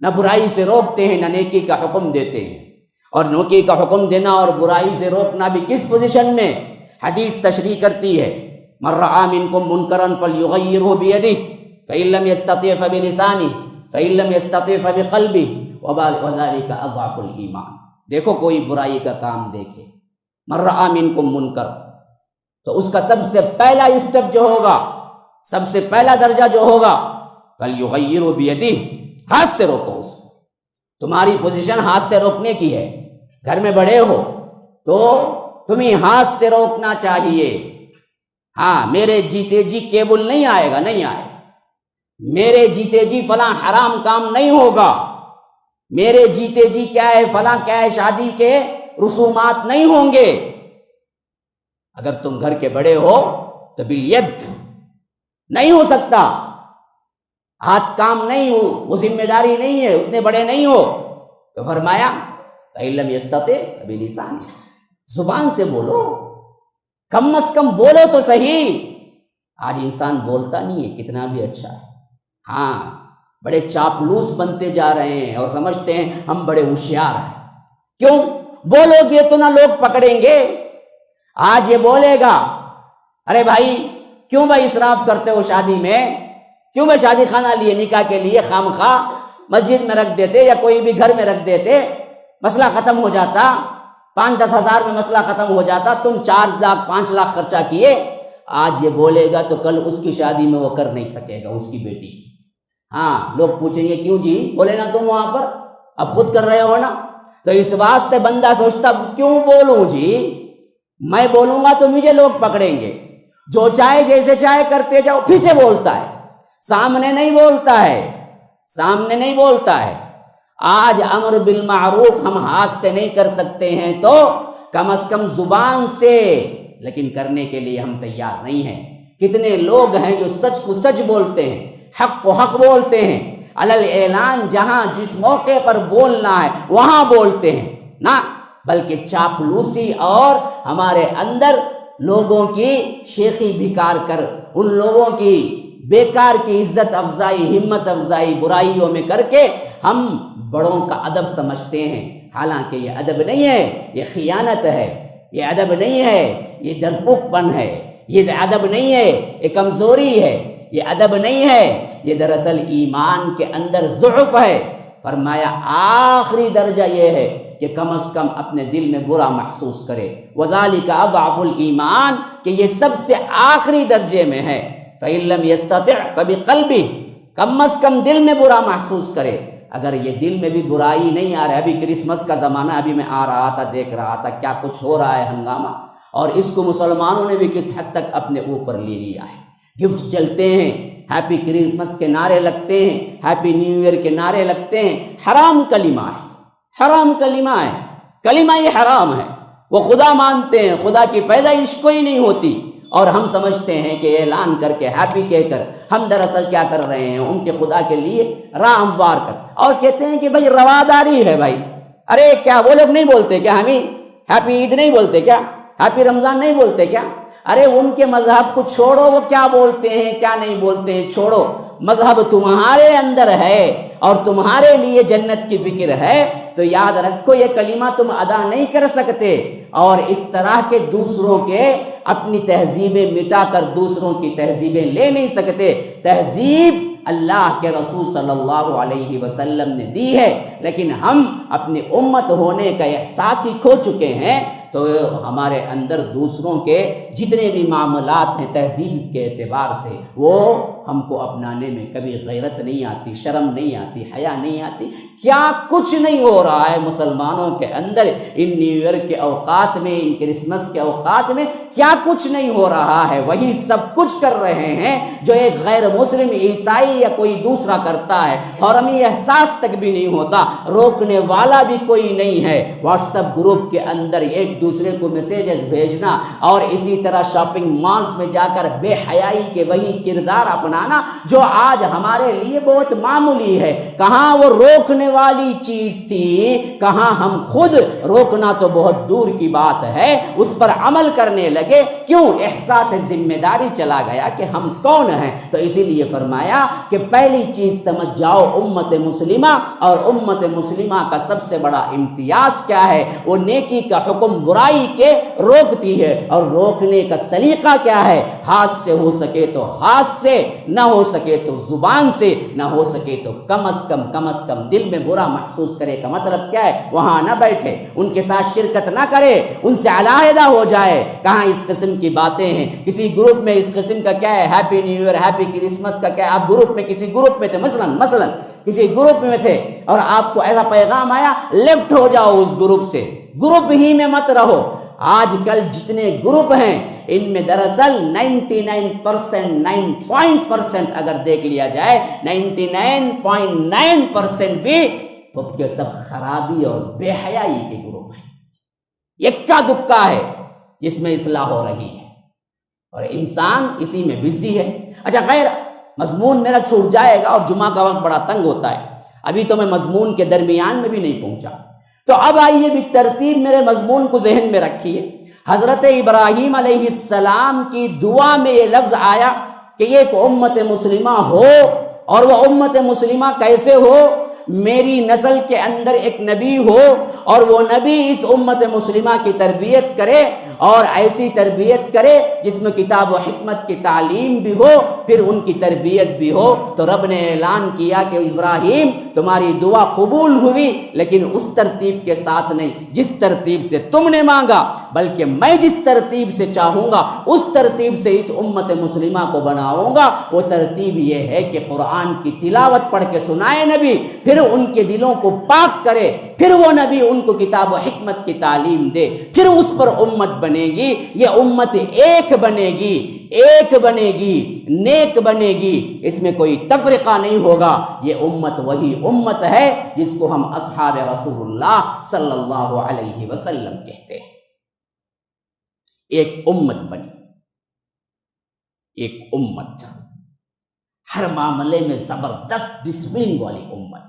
نہ برائی سے روکتے ہیں نہ نیکی کا حکم دیتے ہیں۔ اور نیکی کا حکم دینا اور برائی سے روکنا بھی کس پوزیشن میں؟ حدیث تشریح کرتی ہے، من رعی منکم منکرا فلیغیرہ بیدہ فإن لم یستطع فبلسانہ فإن لم یستطع فبقلبہ وذلک اضعف الایمان۔ دیکھو کوئی برائی کا کام دیکھے، من رعی منکم منکر، تو اس کا سب سے پہلا اسٹیپ جو ہوگا، سب سے پہلا درجہ جو ہوگا، فلیغیرہ بیدہ، ہاتھ سے روکو اس کو۔ تمہاری پوزیشن ہاتھ سے روکنے کی ہے۔ گھر میں بڑے ہو تو تمہیں ہاتھ سے روکنا چاہیے۔ ہاں، میرے جیتے جی کیبل نہیں آئے گا، میرے جیتے جی فلاں حرام کام نہیں ہوگا، میرے جیتے جی کیا ہے شادی کے رسومات نہیں ہوں گے۔ اگر تم گھر کے بڑے ہو تو بالید نہیں ہو سکتا، ہاتھ کام نہیں ہو، وہ ذمہ داری نہیں ہے، اتنے بڑے نہیں ہو۔ تو فرمایا فإن لم یستطع فبلسانہ، زبان سے بولو، کم از کم بولو تو صحیح۔ آج انسان بولتا نہیں ہے، کتنا بھی اچھا ہے، ہاں بڑے چاپلوس بنتے جا رہے ہیں اور سمجھتے ہیں ہم بڑے ہوشیار ہیں۔ کیوں؟ بولو گے تو نہ لوگ پکڑیں گے۔ آج یہ بولے گا، ارے بھائی کیوں بھائی اسراف کرتے ہو شادی میں، کیوں بھائی شادی خانہ لیے نکاح کے لیے خامخواہ مسجد میں رکھ دیتے یا کوئی بھی گھر میں رکھ دیتے، مسئلہ ختم ہو جاتا، 5-10 ہزار میں مسئلہ ختم ہو جاتا، تم 4 لاکھ 5 لاکھ خرچہ کیے۔ آج یہ بولے گا تو کل اس کی شادی میں وہ کر نہیں سکے گا، اس کی بیٹی کی۔ ہاں، لوگ پوچھیں گے کیوں جی، بولے نا تم وہاں پر، اب خود کر رہے ہو نا۔ تو اس واسطے بندہ سوچتا کیوں بولوں جی، میں بولوں گا تو مجھے لوگ پکڑیں گے۔ جو چاہے جیسے چاہے کرتے جاؤ، پیچھے بولتا ہے، سامنے نہیں بولتا ہے۔ آج امر بالمعروف ہم ہاتھ سے نہیں کر سکتے ہیں تو کم از کم زبان سے، لیکن کرنے کے لیے ہم تیار نہیں ہیں۔ کتنے لوگ ہیں جو سچ کو سچ بولتے ہیں، حق کو حق بولتے ہیں، علل اعلان جہاں جس موقع پر بولنا ہے وہاں بولتے ہیں، نہ بلکہ چاپلوسی اور ہمارے اندر لوگوں کی شیخی بھکار کر، ان لوگوں کی بیکار کی عزت افزائی، ہمت افزائی برائیوں میں کر کے ہم بڑوں کا ادب سمجھتے ہیں، حالانکہ یہ ادب نہیں ہے، یہ خیانت ہے، یہ ادب نہیں ہے، یہ ڈرپوک پن ہے، یہ ادب نہیں ہے، یہ کمزوری ہے، یہ ادب نہیں ہے، یہ دراصل ایمان کے اندر ضعف ہے۔ فرمایا آخری درجہ یہ ہے کہ کم از کم اپنے دل میں برا محسوس کرے، وَذَلِكَ أَضْعَفُ الْإِيمَانِ، کہ یہ سب سے آخری درجے میں ہے۔ فَإِن لَّمْ يَسْتَطِعْ فَبِقَلْبِهِ، کم از کم دل میں برا محسوس کرے۔ اگر یہ دل میں بھی برائی نہیں آ رہا ہے، ابھی کرسمس کا زمانہ، ابھی میں آ رہا تھا، دیکھ رہا تھا کیا کچھ ہو رہا ہے ہنگامہ، اور اس کو مسلمانوں نے بھی کس حد تک اپنے اوپر لے لیا ہے۔ گفٹ چلتے ہیں، ہیپی کرسمس کے نعرے لگتے ہیں، ہیپی نیو ایئر کے نعرے لگتے ہیں، حرام کلمہ ہے، حرام کلمہ ہے، کلمہ یہ حرام ہے۔ وہ خدا مانتے ہیں، خدا کی پیدائش کوئی نہیں ہوتی، اور ہم سمجھتے ہیں کہ اعلان کر کے ہیپی کہہ کر ہم دراصل کیا کر رہے ہیں، ان کے خدا کے لیے راہ ہموار کر، اور کہتے ہیں کہ بھائی رواداری ہے۔ بھائی ارے کیا وہ لوگ نہیں بولتے کیا، ہمیں ہیپی عید نہیں بولتے کیا؟ ہیپی رمضان نہیں بولتے کیا؟ ارے ان کے مذہب کو چھوڑو، وہ کیا بولتے ہیں کیا نہیں بولتے ہیں چھوڑو، مذہب تمہارے اندر ہے اور تمہارے لیے جنت کی فکر ہے تو یاد رکھو یہ کلمہ تم ادا نہیں کر سکتے، اور اس طرح کے دوسروں کے اپنی تہذیبیں مٹا کر دوسروں کی تہذیبیں لے نہیں سکتے۔ تہذیب اللہ کے رسول صلی اللہ علیہ وسلم نے دی ہے، لیکن ہم اپنی امت ہونے کا احساس ہی کھو چکے ہیں، تو ہمارے اندر دوسروں کے جتنے بھی معاملات ہیں تہذیب کے اعتبار سے وہ ہم کو اپنانے میں کبھی غیرت نہیں آتی، شرم نہیں آتی، حیا نہیں آتی۔ کیا کچھ نہیں ہو رہا ہے مسلمانوں کے اندر ان نیو ایئر کے اوقات میں، ان کرسمس کے اوقات میں کیا کچھ نہیں ہو رہا ہے، وہی سب کچھ کر رہے ہیں جو ایک غیر مسلم عیسائی یا کوئی دوسرا کرتا ہے، اور ہمیں احساس تک بھی نہیں ہوتا، روکنے والا بھی کوئی نہیں ہے۔ واٹس ایپ گروپ کے اندر ایک دوسرے کو میسیجز بھیجنا اور اسی طرح شاپنگ مالز میں جا کر بے حیائی کے وہی کردار اپنانا جو آج ہمارے لیے بہت معمولی ہے، کہاں وہ روکنے والی چیز تھی، کہاں ہم خود روکنا تو بہت دور کی بات ہے اس پر عمل کرنے لگے، کیوں؟ احساس ذمہ داری چلا گیا کہ ہم کون ہیں۔ تو اسی لیے فرمایا کہ پہلی چیز سمجھ جاؤ امت مسلمہ، اور امت مسلمہ کا سب سے بڑا امتیاز کیا ہے؟ وہ نیکی کا حکم برائی کے روکتی ہے، اور روکنے کا سلیقہ کیا ہے؟ ہاتھ سے ہو سکے تو ہاتھ سے، نہ ہو سکے تو زبان سے، نہ ہو سکے تو کم از کم دل میں برا محسوس کرے کا مطلب کیا ہے؟ وہاں نہ بیٹھے، ان کے ساتھ شرکت نہ کرے، ان سے علیحدہ ہو جائے۔ کہاں اس قسم کی باتیں ہیں؟ کسی گروپ میں اس قسم کا کیا ہے؟ Happy new year, happy Christmas کا کیا ہے؟ آپ گروپ میں کسی گروپ میں تھے، مثلا کسی گروپ میں تھے اور آپ کو ایسا پیغام آیا، لیفٹ ہو جاؤ اس گروپ سے، گروپ ہی میں مت رہو۔ آج کل جتنے گروپ ہیں ان میں دراصل 99% اگر دیکھ لیا جائے 99.9% بھی سب کے سب خرابی اور بے حیائی کے گروپ ہیں، یکا دکا ہے جس میں اصلاح ہو رہی ہے، اور انسان اسی میں بزی ہے۔ اچھا خیر، مضمون میرا چھوٹ جائے گا اور جمعہ کا وقت بڑا تنگ ہوتا ہے، ابھی تو میں مضمون کے درمیان میں بھی نہیں پہنچا، تو اب آئیے بھی ترتیب میرے مضمون کو ذہن میں رکھیے۔ حضرت ابراہیم علیہ السلام کی دعا میں یہ لفظ آیا کہ ایک امت مسلمہ ہو، اور وہ امت مسلمہ کیسے ہو؟ میری نسل کے اندر ایک نبی ہو، اور وہ نبی اس امت مسلمہ کی تربیت کرے، اور ایسی تربیت کرے جس میں کتاب و حکمت کی تعلیم بھی ہو، پھر ان کی تربیت بھی ہو۔ تو رب نے اعلان کیا کہ ابراہیم تمہاری دعا قبول ہوئی، لیکن اس ترتیب کے ساتھ نہیں جس ترتیب سے تم نے مانگا، بلکہ میں جس ترتیب سے چاہوں گا اس ترتیب سے اس امت مسلمہ کو بناؤں گا۔ وہ ترتیب یہ ہے کہ قرآن کی تلاوت پڑھ کے سنائے نبی، پھر ان کے دلوں کو پاک کرے، پھر وہ نبی ان کو کتاب و حکمت کی تعلیم دے، پھر اس پر امت بنے گی۔ یہ امت ایک بنے گی، نیک بنے گی، اس میں کوئی تفرقہ نہیں ہوگا۔ یہ امت وہی امت ہے جس کو ہم اصحاب رسول اللہ صلی اللہ علیہ وسلم کہتے ہیں۔ ایک امت بنی، ایک امت ہر معاملے میں زبردست ڈسپلن والی امت،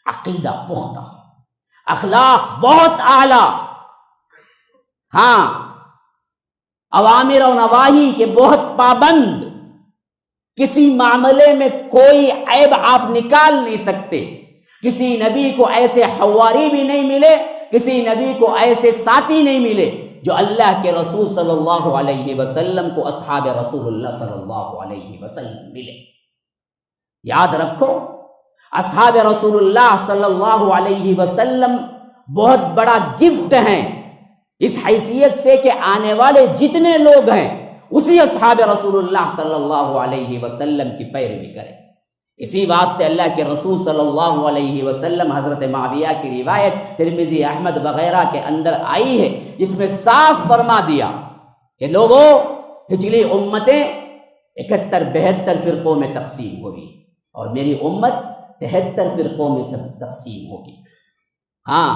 عقیدہ پختہ، اخلاق بہت اعلیٰ، ہاں اوامر و نواہی کے بہت پابند، کسی معاملے میں کوئی عیب آپ نکال نہیں سکتے۔ کسی نبی کو ایسے حواری بھی نہیں ملے، کسی نبی کو ایسے ساتھی نہیں ملے جو اللہ کے رسول صلی اللہ علیہ وسلم کو اصحاب رسول اللہ صلی اللہ علیہ وسلم ملے۔ یاد رکھو، اصحاب رسول اللہ صلی اللہ علیہ وسلم بہت بڑا گفٹ ہیں، اس حیثیت سے کہ آنے والے جتنے لوگ ہیں اسی اصحاب رسول اللہ صلی اللہ علیہ وسلم کی پیروی کریں۔ اسی واسطے اللہ کے رسول صلی اللہ علیہ وسلم، حضرت معاویہ کی روایت ترمذی، احمد وغیرہ کے اندر آئی ہے، جس میں صاف فرما دیا کہ لوگوں، پچھلی امتیں 71-72 فرقوں میں تقسیم ہوئی، اور میری امت 73 فرقوں میں تقسیم ہوگی۔ ہاں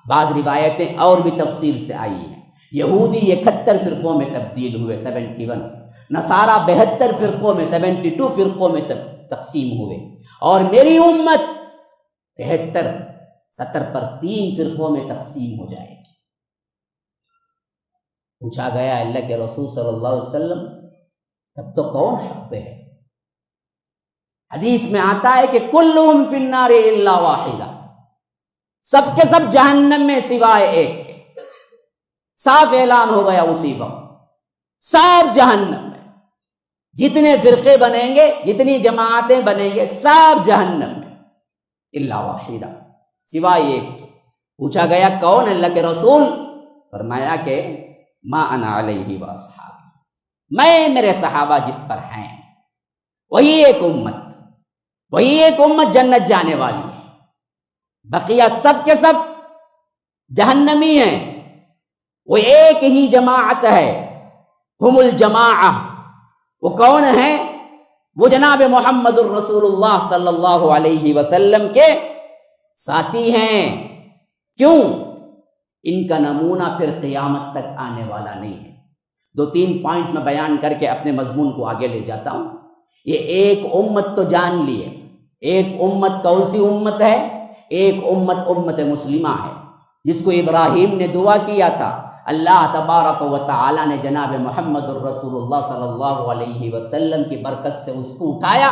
بعض روایتیں اور بھی تفصیل سے آئی ہیں، یہودی 71 فرقوں میں تبدیل ہوئے، 71، نصارہ 72 فرقوں میں، 72 فرقوں میں تقسیم ہوئے، اور میری امت 73 70 پر 3 فرقوں میں تقسیم ہو جائے گی۔ پوچھا گیا اللہ کے رسول صلی اللہ علیہ وسلم تب تو کون حق پہ ہے؟ حدیث میں آتا ہے کہ کلہم فی النار الا واحدہ، سب کے سب جہنم میں سوائے ایک کے۔ صاف اعلان ہو گیا اسی وقت، سب جہنم میں، جتنے فرقے بنیں گے، جتنی جماعتیں بنیں گے، سب جہنم میں الا واحدہ، سوائے ایک کے۔ پوچھا گیا کون اللہ کے رسول؟ فرمایا کہ ما انا علیہ واصحابی، میں میرے صحابہ جس پر ہیں، وہی ایک امت جنت جانے والی ہے، بقیہ سب کے سب جہنمی ہیں۔ وہ ایک ہی جماعت ہے، ہم الجماعہ، وہ کون ہیں؟ وہ جناب محمد الرسول اللہ صلی اللہ علیہ وسلم کے ساتھی ہیں۔ کیوں؟ ان کا نمونہ پھر قیامت تک آنے والا نہیں ہے۔ 2-3 پوائنٹس میں بیان کر کے اپنے مضمون کو آگے لے جاتا ہوں۔ یہ ایک امت تو جان لیے، ایک امت کون سی امت ہے؟ ایک امت مسلمہ ہے، جس کو ابراہیم نے دعا کیا تھا، اللہ تبارک و تعالی نے جناب محمد الرسول اللہ صلی اللہ علیہ وسلم کی برکت سے اس کو اٹھایا،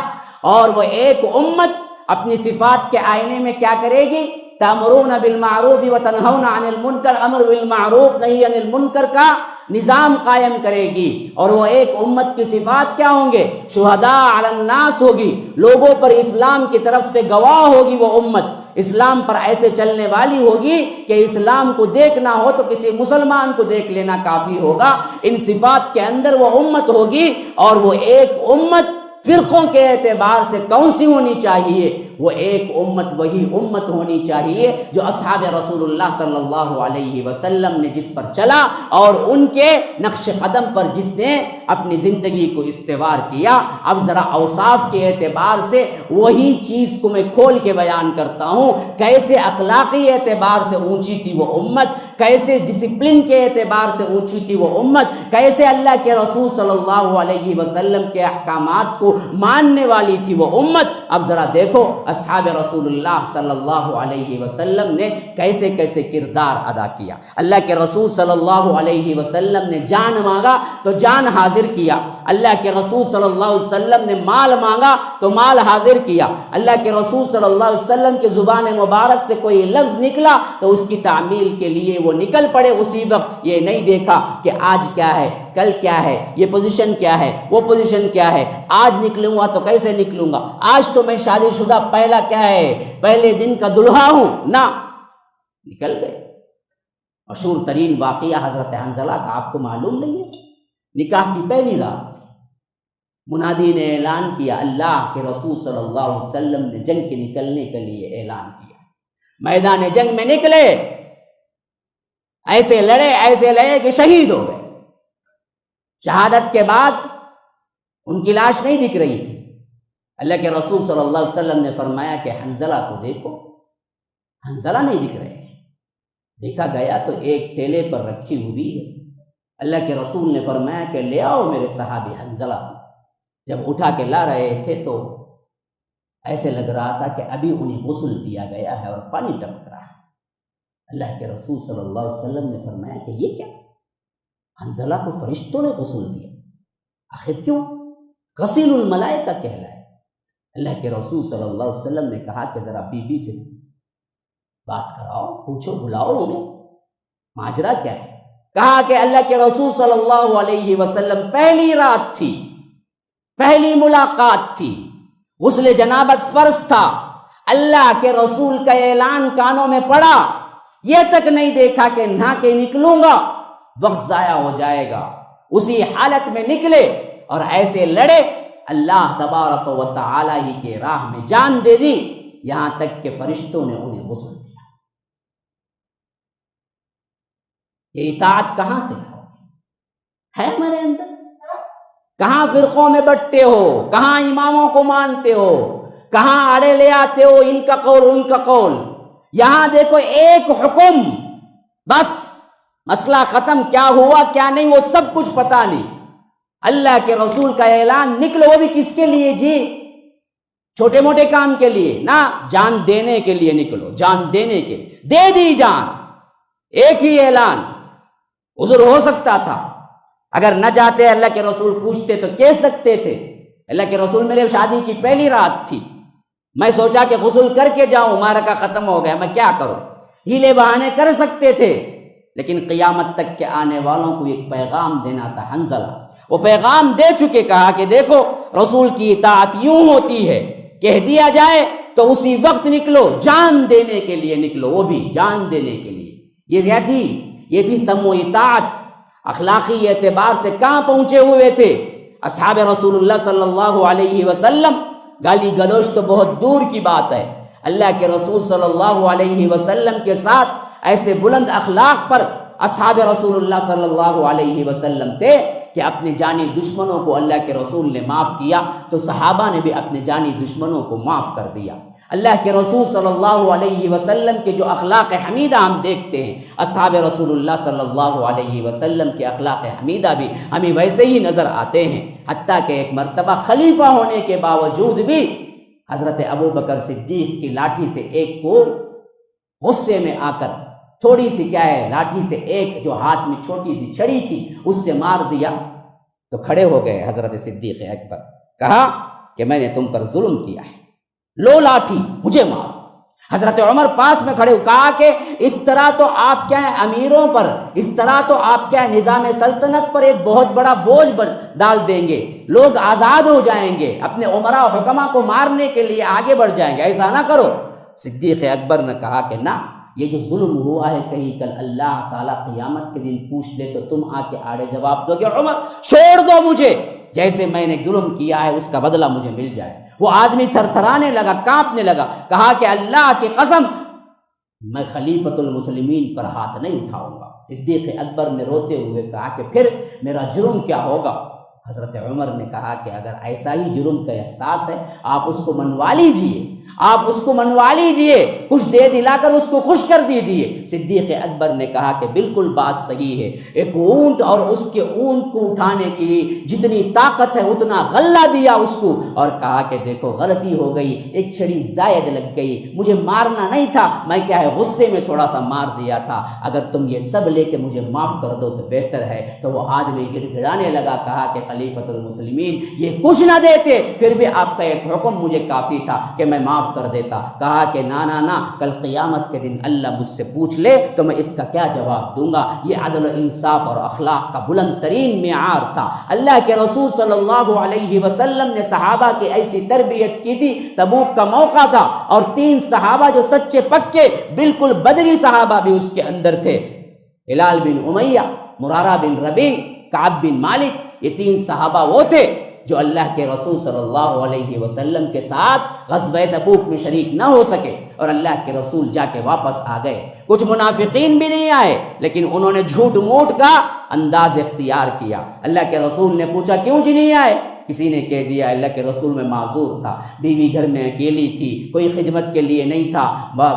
اور وہ ایک امت اپنی صفات کے آئینے میں کیا کرے گی؟ تأمرون بالمعروف وتنہون عن المنکر، امر بالمعروف نہی عن المنکر کا نظام قائم کرے گی۔ اور وہ ایک امت کی صفات کیا ہوں گے؟ شہداء علی الناس ہوگی، لوگوں پر اسلام کی طرف سے گواہ ہوگی۔ وہ امت اسلام پر ایسے چلنے والی ہوگی کہ اسلام کو دیکھنا ہو تو کسی مسلمان کو دیکھ لینا کافی ہوگا۔ ان صفات کے اندر وہ امت ہوگی، اور وہ ایک امت فرقوں کے اعتبار سے کون سی ہونی چاہیے؟ وہ ایک امت وہی امت ہونی چاہیے جو اصحاب رسول اللہ صلی اللہ علیہ وسلم نے جس پر چلا، اور ان کے نقش قدم پر جس نے اپنی زندگی کو استوار کیا۔ اب ذرا اوصاف کے اعتبار سے وہی چیز کو میں کھول کے بیان کرتا ہوں، کیسے اخلاقی اعتبار سے اونچی تھی وہ امت، کیسے ڈسپلن کے اعتبار سے اونچی تھی وہ امت، کیسے اللہ کے رسول صلی اللہ علیہ وسلم کے احکامات کو ماننے والی تھی وہ امت۔ اب ذرا دیکھو اصحاب رسول اللہ صلی اللہ علیہ وسلم نے کیسے کیسے کردار ادا کیا۔ اللہ کے رسول صلی اللہ علیہ وسلم نے جان مانگا تو جان حاضر کیا، اللہ کے رسول صلی اللہ علیہ وسلم نے مال مانگا تو مال حاضر کیا، اللہ کے رسول صلی اللہ علیہ وسلم کے زبان مبارک سے کوئی لفظ نکلا تو اس کی تعمیل کے لیے وہ نکل پڑے اسی وقت۔ یہ نہیں دیکھا کہ آج کیا ہے، کل کیا ہے، یہ پوزیشن کیا ہے، وہ پوزیشن کیا ہے، آج نکلوں گا تو کیسے نکلوں گا، آج تو میں شادی شدہ پہلا کیا ہے، پہلے دن کا دلہا ہوں، نہ، نکل گئے۔ مشہور ترین واقعہ حضرت حنظلہ کا آپ کو معلوم نہیں ہے؟ نکاح کی پہلی رات منادی نے اعلان کیا، اللہ کے رسول صلی اللہ علیہ وسلم نے جنگ کے نکلنے کے لیے اعلان کیا، میدان جنگ میں نکلے، ایسے لڑے کہ شہید ہو گئے۔ شہادت کے بعد ان کی لاش نہیں دکھ رہی تھی۔ اللہ کے رسول صلی اللہ علیہ وسلم نے فرمایا کہ حنظلہ کو دیکھو، حنظلہ نہیں دکھ رہے ہیں۔ دیکھا گیا تو ایک ٹیلے پر رکھی ہوئی ہے۔ اللہ کے رسول نے فرمایا کہ لے آؤ میرے صحابی حنظلہ کو۔ جب اٹھا کے لا رہے تھے تو ایسے لگ رہا تھا کہ ابھی انہیں غسل دیا گیا ہے اور پانی ٹپک رہا ہے۔ اللہ کے رسول صلی اللہ علیہ وسلم نے فرمایا کہ یہ کیا؟ حنظلہ کو فرشتوں نے غسل دیا، آخر کیوں؟ غسیل الملائکہ کہلائے۔ اللہ کے رسول صلی اللہ علیہ وسلم نے کہا کہ ذرا بی بی سے بات کراؤ، پوچھو، بلاؤ انہیں، ماجرا کیا ہے؟ کہا کہ اللہ کے رسول صلی اللہ علیہ وسلم پہلی رات تھی، پہلی ملاقات تھی، غسل جنابت فرض تھا، اللہ کے رسول کا اعلان کانوں میں پڑا، یہ تک نہیں دیکھا کہ نہا کے نکلوں گا، وقت ضائع ہو جائے گا، اسی حالت میں نکلے اور ایسے لڑے، اللہ تبارک و تعالی ہی کے راہ میں جان دے دی، یہاں تک کہ فرشتوں نے انہیں غسل دیا۔ یہ اطاعت کہاں سے ہے ہمارے اندر؟ کہاں فرقوں میں بٹتے ہو، کہاں اماموں کو مانتے ہو، کہاں آڑے لے آتے ہو ان کا قول ان کا قول۔ یہاں دیکھو ایک حکم، بس مسئلہ ختم، کیا ہوا کیا نہیں وہ سب کچھ پتہ نہیں۔ اللہ کے رسول کا اعلان، نکلو، وہ بھی کس کے لیے جی؟ چھوٹے موٹے کام کے لیے نہ، جان دینے کے لیے نکلو، جان دینے کے لیے، دے دی جان۔ ایک ہی اعلان، عذر ہو سکتا تھا، اگر نہ جاتے اللہ کے رسول پوچھتے تو کہہ سکتے تھے اللہ کے رسول میرے شادی کی پہلی رات تھی، میں سوچا کہ غسل کر کے جاؤں، معرکہ ختم ہو گیا، میں کیا کروں، ہیلے بہانے کر سکتے تھے۔ لیکن قیامت تک کے آنے والوں کو ایک پیغام دینا تھا حنظلہ، وہ پیغام دے چکے، کہا کہ دیکھو رسول کی اطاعت یوں ہوتی ہے، کہہ دیا جائے تو اسی وقت نکلو، جان دینے کے لیے نکلو، وہ بھی جان دینے کے لیے۔ یہ تھی سمو اطاعت۔ اخلاقی اعتبار سے کہاں پہنچے ہوئے تھے اصحاب رسول اللہ صلی اللہ علیہ وسلم؟ گالی گلوچ تو بہت دور کی بات ہے، اللہ کے رسول صلی اللہ علیہ وسلم کے ساتھ ایسے بلند اخلاق پر اصحاب رسول اللہ صلی اللہ علیہ وسلم تھے کہ اپنے جانی دشمنوں کو اللہ کے رسول نے معاف کیا تو صحابہ نے بھی اپنے جانی دشمنوں کو معاف کر دیا۔ اللہ کے رسول صلی اللہ علیہ وسلم کے جو اخلاق حمیدہ ہم دیکھتے ہیں، اصحاب رسول اللہ صلی اللہ علیہ وسلم کے اخلاق حمیدہ بھی ہمیں ویسے ہی نظر آتے ہیں، حتیٰ کہ ایک مرتبہ خلیفہ ہونے کے باوجود بھی حضرت ابو بکر صدیق کی لاٹھی سے ایک کو غصے میں آ کر تھوڑی سی لاٹھی سے ایک جو ہاتھ میں چھوٹی سی چھڑی تھی اس سے مار دیا تو کھڑے ہو گئے حضرت صدیق اکبر، کہا کہ میں نے تم پر ظلم کیا ہے، لو لاٹھی مجھے مارو۔ حضرت عمر پاس میں کھڑے کہا کہ اس طرح تو آپ کیا ہے امیروں پر، اس طرح تو آپ کیا ہے نظام سلطنت پر ایک بہت بڑا بوجھ ڈال دیں گے، لوگ آزاد ہو جائیں گے، اپنے عمراء و حکماء کو مارنے کے لیے آگے بڑھ جائیں گے، ایسا نہ کرو۔ صدیق اکبر نے کہا کہ نہ، یہ جو ظلم ہوا ہے کہیں کل اللہ تعالیٰ قیامت کے دن پوچھ لے تو تم آ کے آڑے جواب دو گے عمر چھوڑ دو مجھے، جیسے میں نے ظلم کیا ہے اس کا بدلہ مجھے مل جائے۔ وہ آدمی تھر تھرانے لگا، کانپنے لگا، کہا کہ اللہ کی قسم میں خلیفۃ المسلمین پر ہاتھ نہیں اٹھاؤں گا۔ صدیق اکبر نے روتے ہوئے کہا کہ پھر میرا جرم کیا ہوگا؟ حضرت عمر نے کہا کہ اگر ایسا ہی جرم کا احساس ہے آپ اس کو منوا لیجئے، آپ اس کو منوا لیجئے، کچھ دے دلا کر اس کو خوش کر دیجئے۔ صدیق اکبر نے کہا کہ بالکل بات صحیح ہے، ایک اونٹ اور اس کے اونٹ کو اٹھانے کی جتنی طاقت ہے اتنا غلہ دیا اس کو، اور کہا کہ دیکھو غلطی ہو گئی، ایک چھڑی زائد لگ گئی، مجھے مارنا نہیں تھا، میں کیا ہے غصے میں تھوڑا سا مار دیا تھا، اگر تم یہ سب لے کے مجھے معاف کر دو تو بہتر ہے۔ تو وہ آدمی گڑ گڑانے لگا، کہا کہ خلیفۃ المسلمین یہ کچھ نہ دیتے پھر بھی آپ کا ایک حکم مجھے کافی تھا کہ میں معاف کر دیتا۔ کہا کہ نہ، کل قیامت کے دن اللہ مجھ سے پوچھ لے تو میں اس کا کیا جواب دوں گا؟ یہ عدل و انصاف اور اخلاق کا بلند ترین معیار تھا۔ اللہ کے رسول صلی اللہ علیہ وسلم نے صحابہ کی ایسی تربیت کی تھی، تبوک کا موقع تھا اور 3 صحابہ جو سچے پکے بالکل بدری صحابہ بھی اس کے اندر تھے، ہلال بن امیہ، مرارہ بن ربیع، کعب بن مالک، یہ 3 صحابہ وہ تھے جو اللہ کے رسول صلی اللہ علیہ وسلم کے ساتھ غزوہ تبوک میں شریک نہ ہو سکے، اور اللہ کے رسول جا کے واپس آ گئے۔ کچھ منافقین بھی نہیں آئے لیکن انہوں نے جھوٹ موٹ کا انداز اختیار کیا۔ اللہ کے رسول نے پوچھا کیوں جی نہیں آئے؟ کسی نے کہہ دیا اللہ کے رسول میں معذور تھا، بیوی گھر میں اکیلی تھی، کوئی خدمت کے لیے نہیں تھا،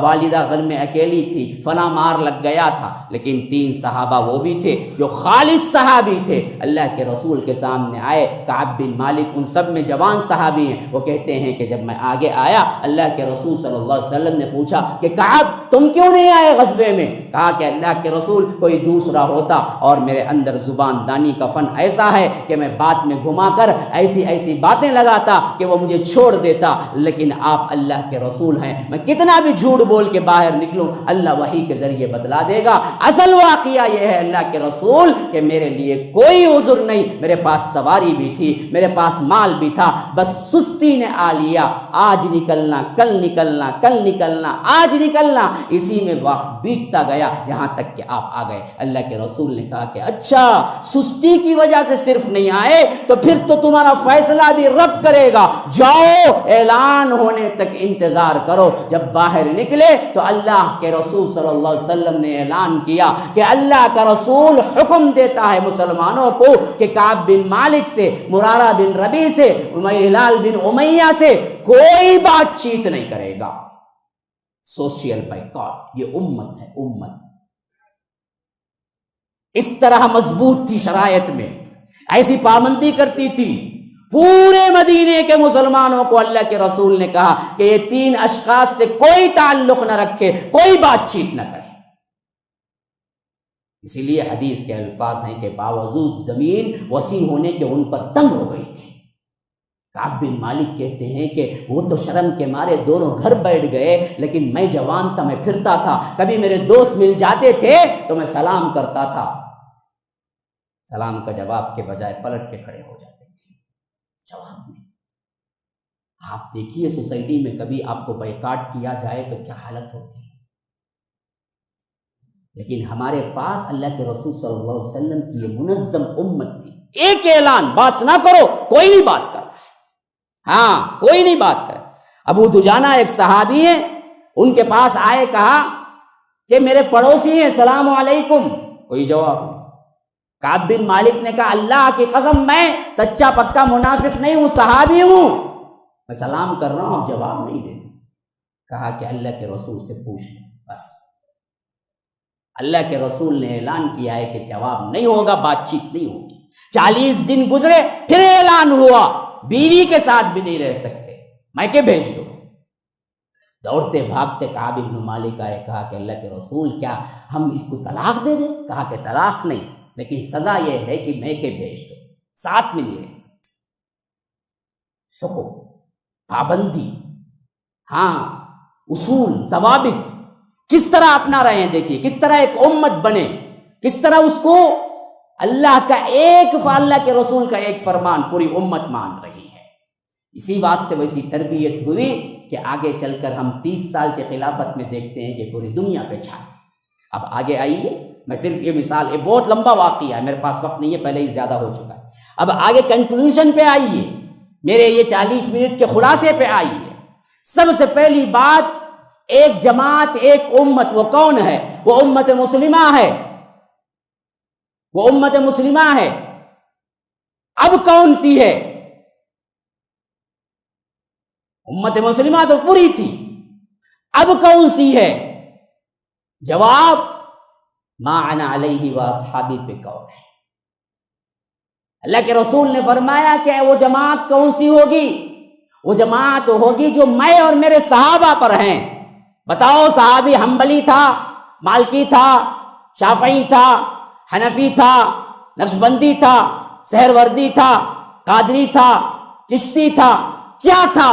والدہ گھر میں اکیلی تھی، فلاں مار لگ گیا تھا۔ لیکن 3 صحابہ وہ بھی تھے جو خالص صحابی تھے، اللہ کے رسول کے سامنے آئے۔ کعب بن مالک ان سب میں جوان صحابی ہیں، وہ کہتے ہیں کہ جب میں آگے آیا اللہ کے رسول صلی اللہ علیہ وسلم نے پوچھا کہ کعب تم کیوں نہیں آئے غزوے میں؟ کہا کہ اللہ کے رسول کوئی دوسرا ہوتا اور میرے اندر زبان دانی کا فن ایسا ہے کہ میں بات میں گھما کر ایسی باتیں لگاتا کہ وہ مجھے چھوڑ دیتا، لیکن آپ اللہ کے رسول ہیں، میں کتنا بھی جھوٹ بول کے باہر نکلوں اللہ وحی کے ذریعے بتلا دے گا۔ اصل واقعہ یہ ہے اللہ کے رسول کہ میرے لیے کوئی عذر نہیں، میرے پاس سواری بھی تھی، میرے پاس مال بھی تھا، بس سستی نے آ لیا، آج نکلنا کل نکلنا کل نکلنا آج نکلنا، اسی میں وقت بیتتا گیا یہاں تک کہ آپ آ گئے۔ اللہ کے رسول نے کہا کہ اچھا سستی کی وجہ سے صرف نہیں آئے تو پھر تو تمہارا فیصلہ بھی رب کرے گا، جاؤ اعلان ہونے تک انتظار کرو۔ جب باہر نکلے تو اللہ کے رسول صلی اللہ علیہ وسلم نے اعلان کیا کہ اللہ کا رسول حکم دیتا ہے مسلمانوں کو کہ کعب بن مالک سے، مرارہ بن ربیع سے، ہلال بن امیہ سے کوئی بات چیت نہیں کرے گا۔ سوشل بائیکاٹ، یہ امت ہے، امت اس طرح مضبوط تھی، شرائط میں ایسی پابندی کرتی تھی۔ پورے مدینے کے مسلمانوں کو اللہ کے رسول نے کہا کہ یہ 3 اشخاص سے کوئی تعلق نہ رکھے، کوئی بات چیت نہ کرے۔ اسی لیے حدیث کے الفاظ ہیں کہ باوجود زمین وسیع ہونے کے ان پر تنگ ہو گئی تھی۔ کعب بن مالک کہتے ہیں کہ وہ تو شرم کے مارے دونوں گھر بیٹھ گئے، لیکن میں جوان تھا، میں پھرتا تھا، کبھی میرے دوست مل جاتے تھے تو میں سلام کرتا تھا، سلام کا جواب کے بجائے پلٹ کے کھڑے ہو جاتے تھے، جواب نہیں۔ آپ دیکھیے سوسائٹی میں کبھی آپ کو بائیکاٹ کیا جائے تو کیا حالت ہوتی ہے، لیکن ہمارے پاس اللہ کے رسول صلی اللہ علیہ وسلم کی یہ منظم امت تھی۔ ایک اعلان، بات نہ کرو، کوئی نہیں بات کر رہا ہے، ہاں کوئی نہیں بات کر۔ ابو دجانہ ایک صحابی ہیں، ان کے پاس آئے، کہا کہ میرے پڑوسی ہیں، السلام علیکم، کوئی جواب نہیں۔ کعب بن مالک نے کہا اللہ کی قسم میں سچا پکا منافق نہیں ہوں، صحابی ہوں، میں سلام کر رہا ہوں، آپ جواب نہیں دیتے۔ کہا کہ اللہ کے رسول سے پوچھ لیں، بس اللہ کے رسول نے اعلان کیا ہے کہ جواب نہیں ہوگا، بات چیت نہیں ہوگی۔ 40 دن گزرے، پھر اعلان ہوا، بیوی کے ساتھ بھی نہیں رہ سکتے، میکے بھیج دو۔ دوڑتے بھاگتے کعب بن مالک آئے، کہا کہ اللہ کے رسول کیا ہم اس کو طلاق دے دیں؟ کہا کہ طلاق نہیں، لیکن سزا یہ ہے کہ میکے بھیج دو، ساتھ میں نہیں رہ سکتے۔ حکم، پابندی، ہاں اصول، ضوابط کس طرح اپنا رہے ہیں، دیکھیے کس طرح ایک امت بنے، کس طرح اس کو اللہ کا اللہ کے رسول کا ایک فرمان پوری امت مان رہی ہے۔ اسی واسطے ویسی تربیت ہوئی کہ آگے چل کر ہم 30 سال کے خلافت میں دیکھتے ہیں کہ پوری دنیا پہ چھائے۔ اب آگے آئیے، میں صرف یہ مثال، یہ بہت لمبا واقعہ ہے، میرے پاس وقت نہیں ہے، پہلے ہی زیادہ ہو چکا ہے۔ اب آگے کنکلوژن پہ آئیے، میرے یہ 40 منٹ کے خلاصے پہ آئیے۔ سب سے پہلی بات، ایک جماعت، ایک امت، وہ کون ہے؟ وہ امت مسلمہ ہے، وہ امت مسلمہ ہے۔ اب کون سی ہے؟ امت مسلمہ تو پوری تھی، اب کون سی ہے؟ جواب ما انا علیہ واصحابی پہ کون ہے؟ اللہ کے رسول نے فرمایا کہ وہ جماعت کون سی ہوگی؟ وہ جماعت ہوگی جو میں اور میرے صحابہ پر ہیں۔ بتاؤ، صحابی حنبلی تھا، مالکی تھا، شافعی تھا، حنفی تھا، نقشبندی تھا، سہروردی تھا، قادری تھا، چشتی تھا، کیا تھا؟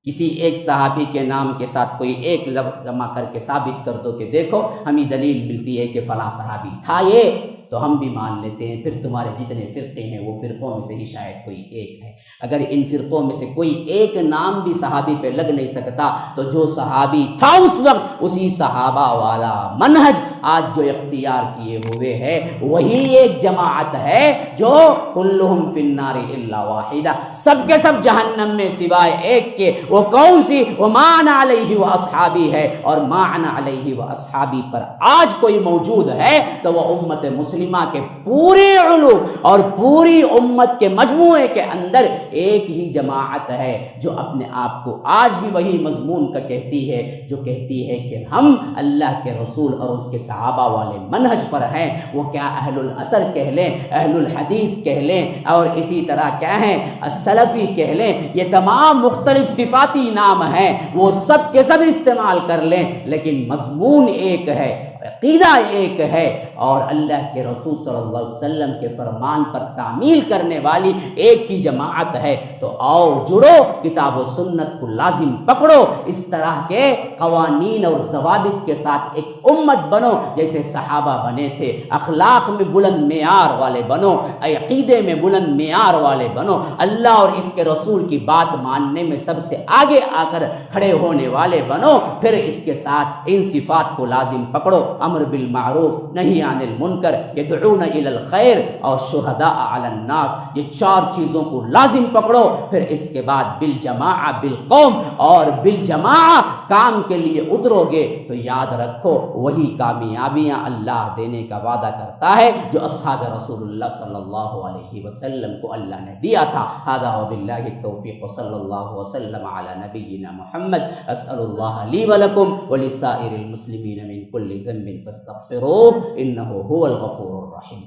کسی ایک صحابی کے نام کے ساتھ کوئی ایک لفظ جمع کر کے ثابت کر دو کہ دیکھو ہمیں دلیل ملتی ہے کہ فلاں صحابی تھا یہ، تو ہم بھی مان لیتے ہیں۔ پھر تمہارے جتنے فرقے ہیں وہ فرقوں میں سے ہی شاید کوئی ایک ہے۔ اگر ان فرقوں میں سے کوئی ایک نام بھی صحابی پہ لگ نہیں سکتا تو جو صحابی تھا اس وقت، اسی صحابہ والا منہج آج جو اختیار کیے ہوئے ہے، وہی ایک جماعت ہے جو کلہم فی النار الا واحدہ، سب کے سب جہنم میں سوائے ایک کے۔ وہ کون سی؟ وہ ما انا علیہ واصحابی ہے، اور ما انا علیہ واصحابی پر آج کوئی موجود ہے تو وہ امت مسلمہ کے پورے علوم اور پوری امت کے مجموعے کے اندر ایک ہی جماعت ہے جو اپنے آپ کو آج بھی وہی مضمون کا کہتی ہے، جو کہتی ہے کہ ہم اللہ کے رسول اور اس کے صحابہ والے منہج پر ہیں۔ وہ کیا اہل الاثر کہہ لیں، اہل الحدیث کہہ لیں، اور اسی طرح کیا ہیں السلفی کہہ لیں، یہ تمام مختلف صفاتی نام ہیں، وہ سب کے سب استعمال کر لیں، لیکن مضمون ایک ہے، عقیدہ ایک ہے، اور اللہ کے رسول صلی اللہ علیہ وسلم کے فرمان پر تعمیل کرنے والی ایک ہی جماعت ہے۔ تو آؤ جڑو، کتاب و سنت کو لازم پکڑو، اس طرح کے قوانین اور ضوابط کے ساتھ ایک امت بنو جیسے صحابہ بنے تھے۔ اخلاق میں بلند معیار والے بنو، عقیدے میں بلند معیار والے بنو، اللہ اور اس کے رسول کی بات ماننے میں سب سے آگے آ کر کھڑے ہونے والے بنو۔ پھر اس کے ساتھ ان صفات کو لازم پکڑو، امر بالمعروف نہی عن المنکر، یدعون الی الخیر، اور شہداء علی الناس، یہ 4 چیزوں کو لازم پکڑو۔ پھر اس کے بعد بالجماع بالقوم، اور بالجماع کام کے لیے اترو گے تو یاد رکھو وہی کامیابیاں اللہ دینے کا وعدہ کرتا ہے جو اصحاب رسول اللہ صلی اللہ علیہ وسلم کو اللہ نے دیا تھا۔ ھذا وباللہ التوفیق، وصلی اللہ وسلم علی نبینا محمد۔ اسأل اللہ لی ولکم ولسائر المسلمین من کل ذنب فاستغفروه انه هو الغفور الرحیم۔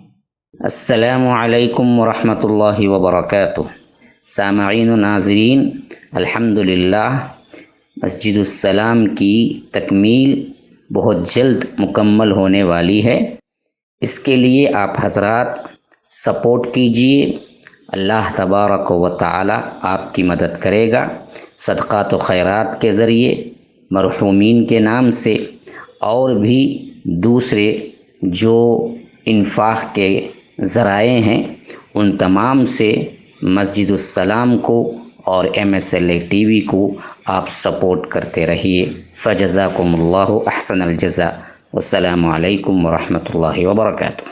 السلام علیکم ورحمۃ اللہ وبرکاتہ۔ سامعین و ناظرین، الحمدللہ مسجد السلام کی تکمیل بہت جلد مکمل ہونے والی ہے۔ اس کے لیے آپ حضرات سپورٹ کیجئے، اللہ تبارک و تعالی آپ کی مدد کرے گا۔ صدقات و خیرات کے ذریعے، مرحومین کے نام سے، اور بھی دوسرے جو انفاق کے ذرائع ہیں، ان تمام سے مسجد السلام کو اور MSLA ٹی وی کو آپ سپورٹ کرتے رہیے۔ فجزاکم اللہ احسن الجزاء، والسلام علیکم ورحمۃ اللہ وبرکاتہ۔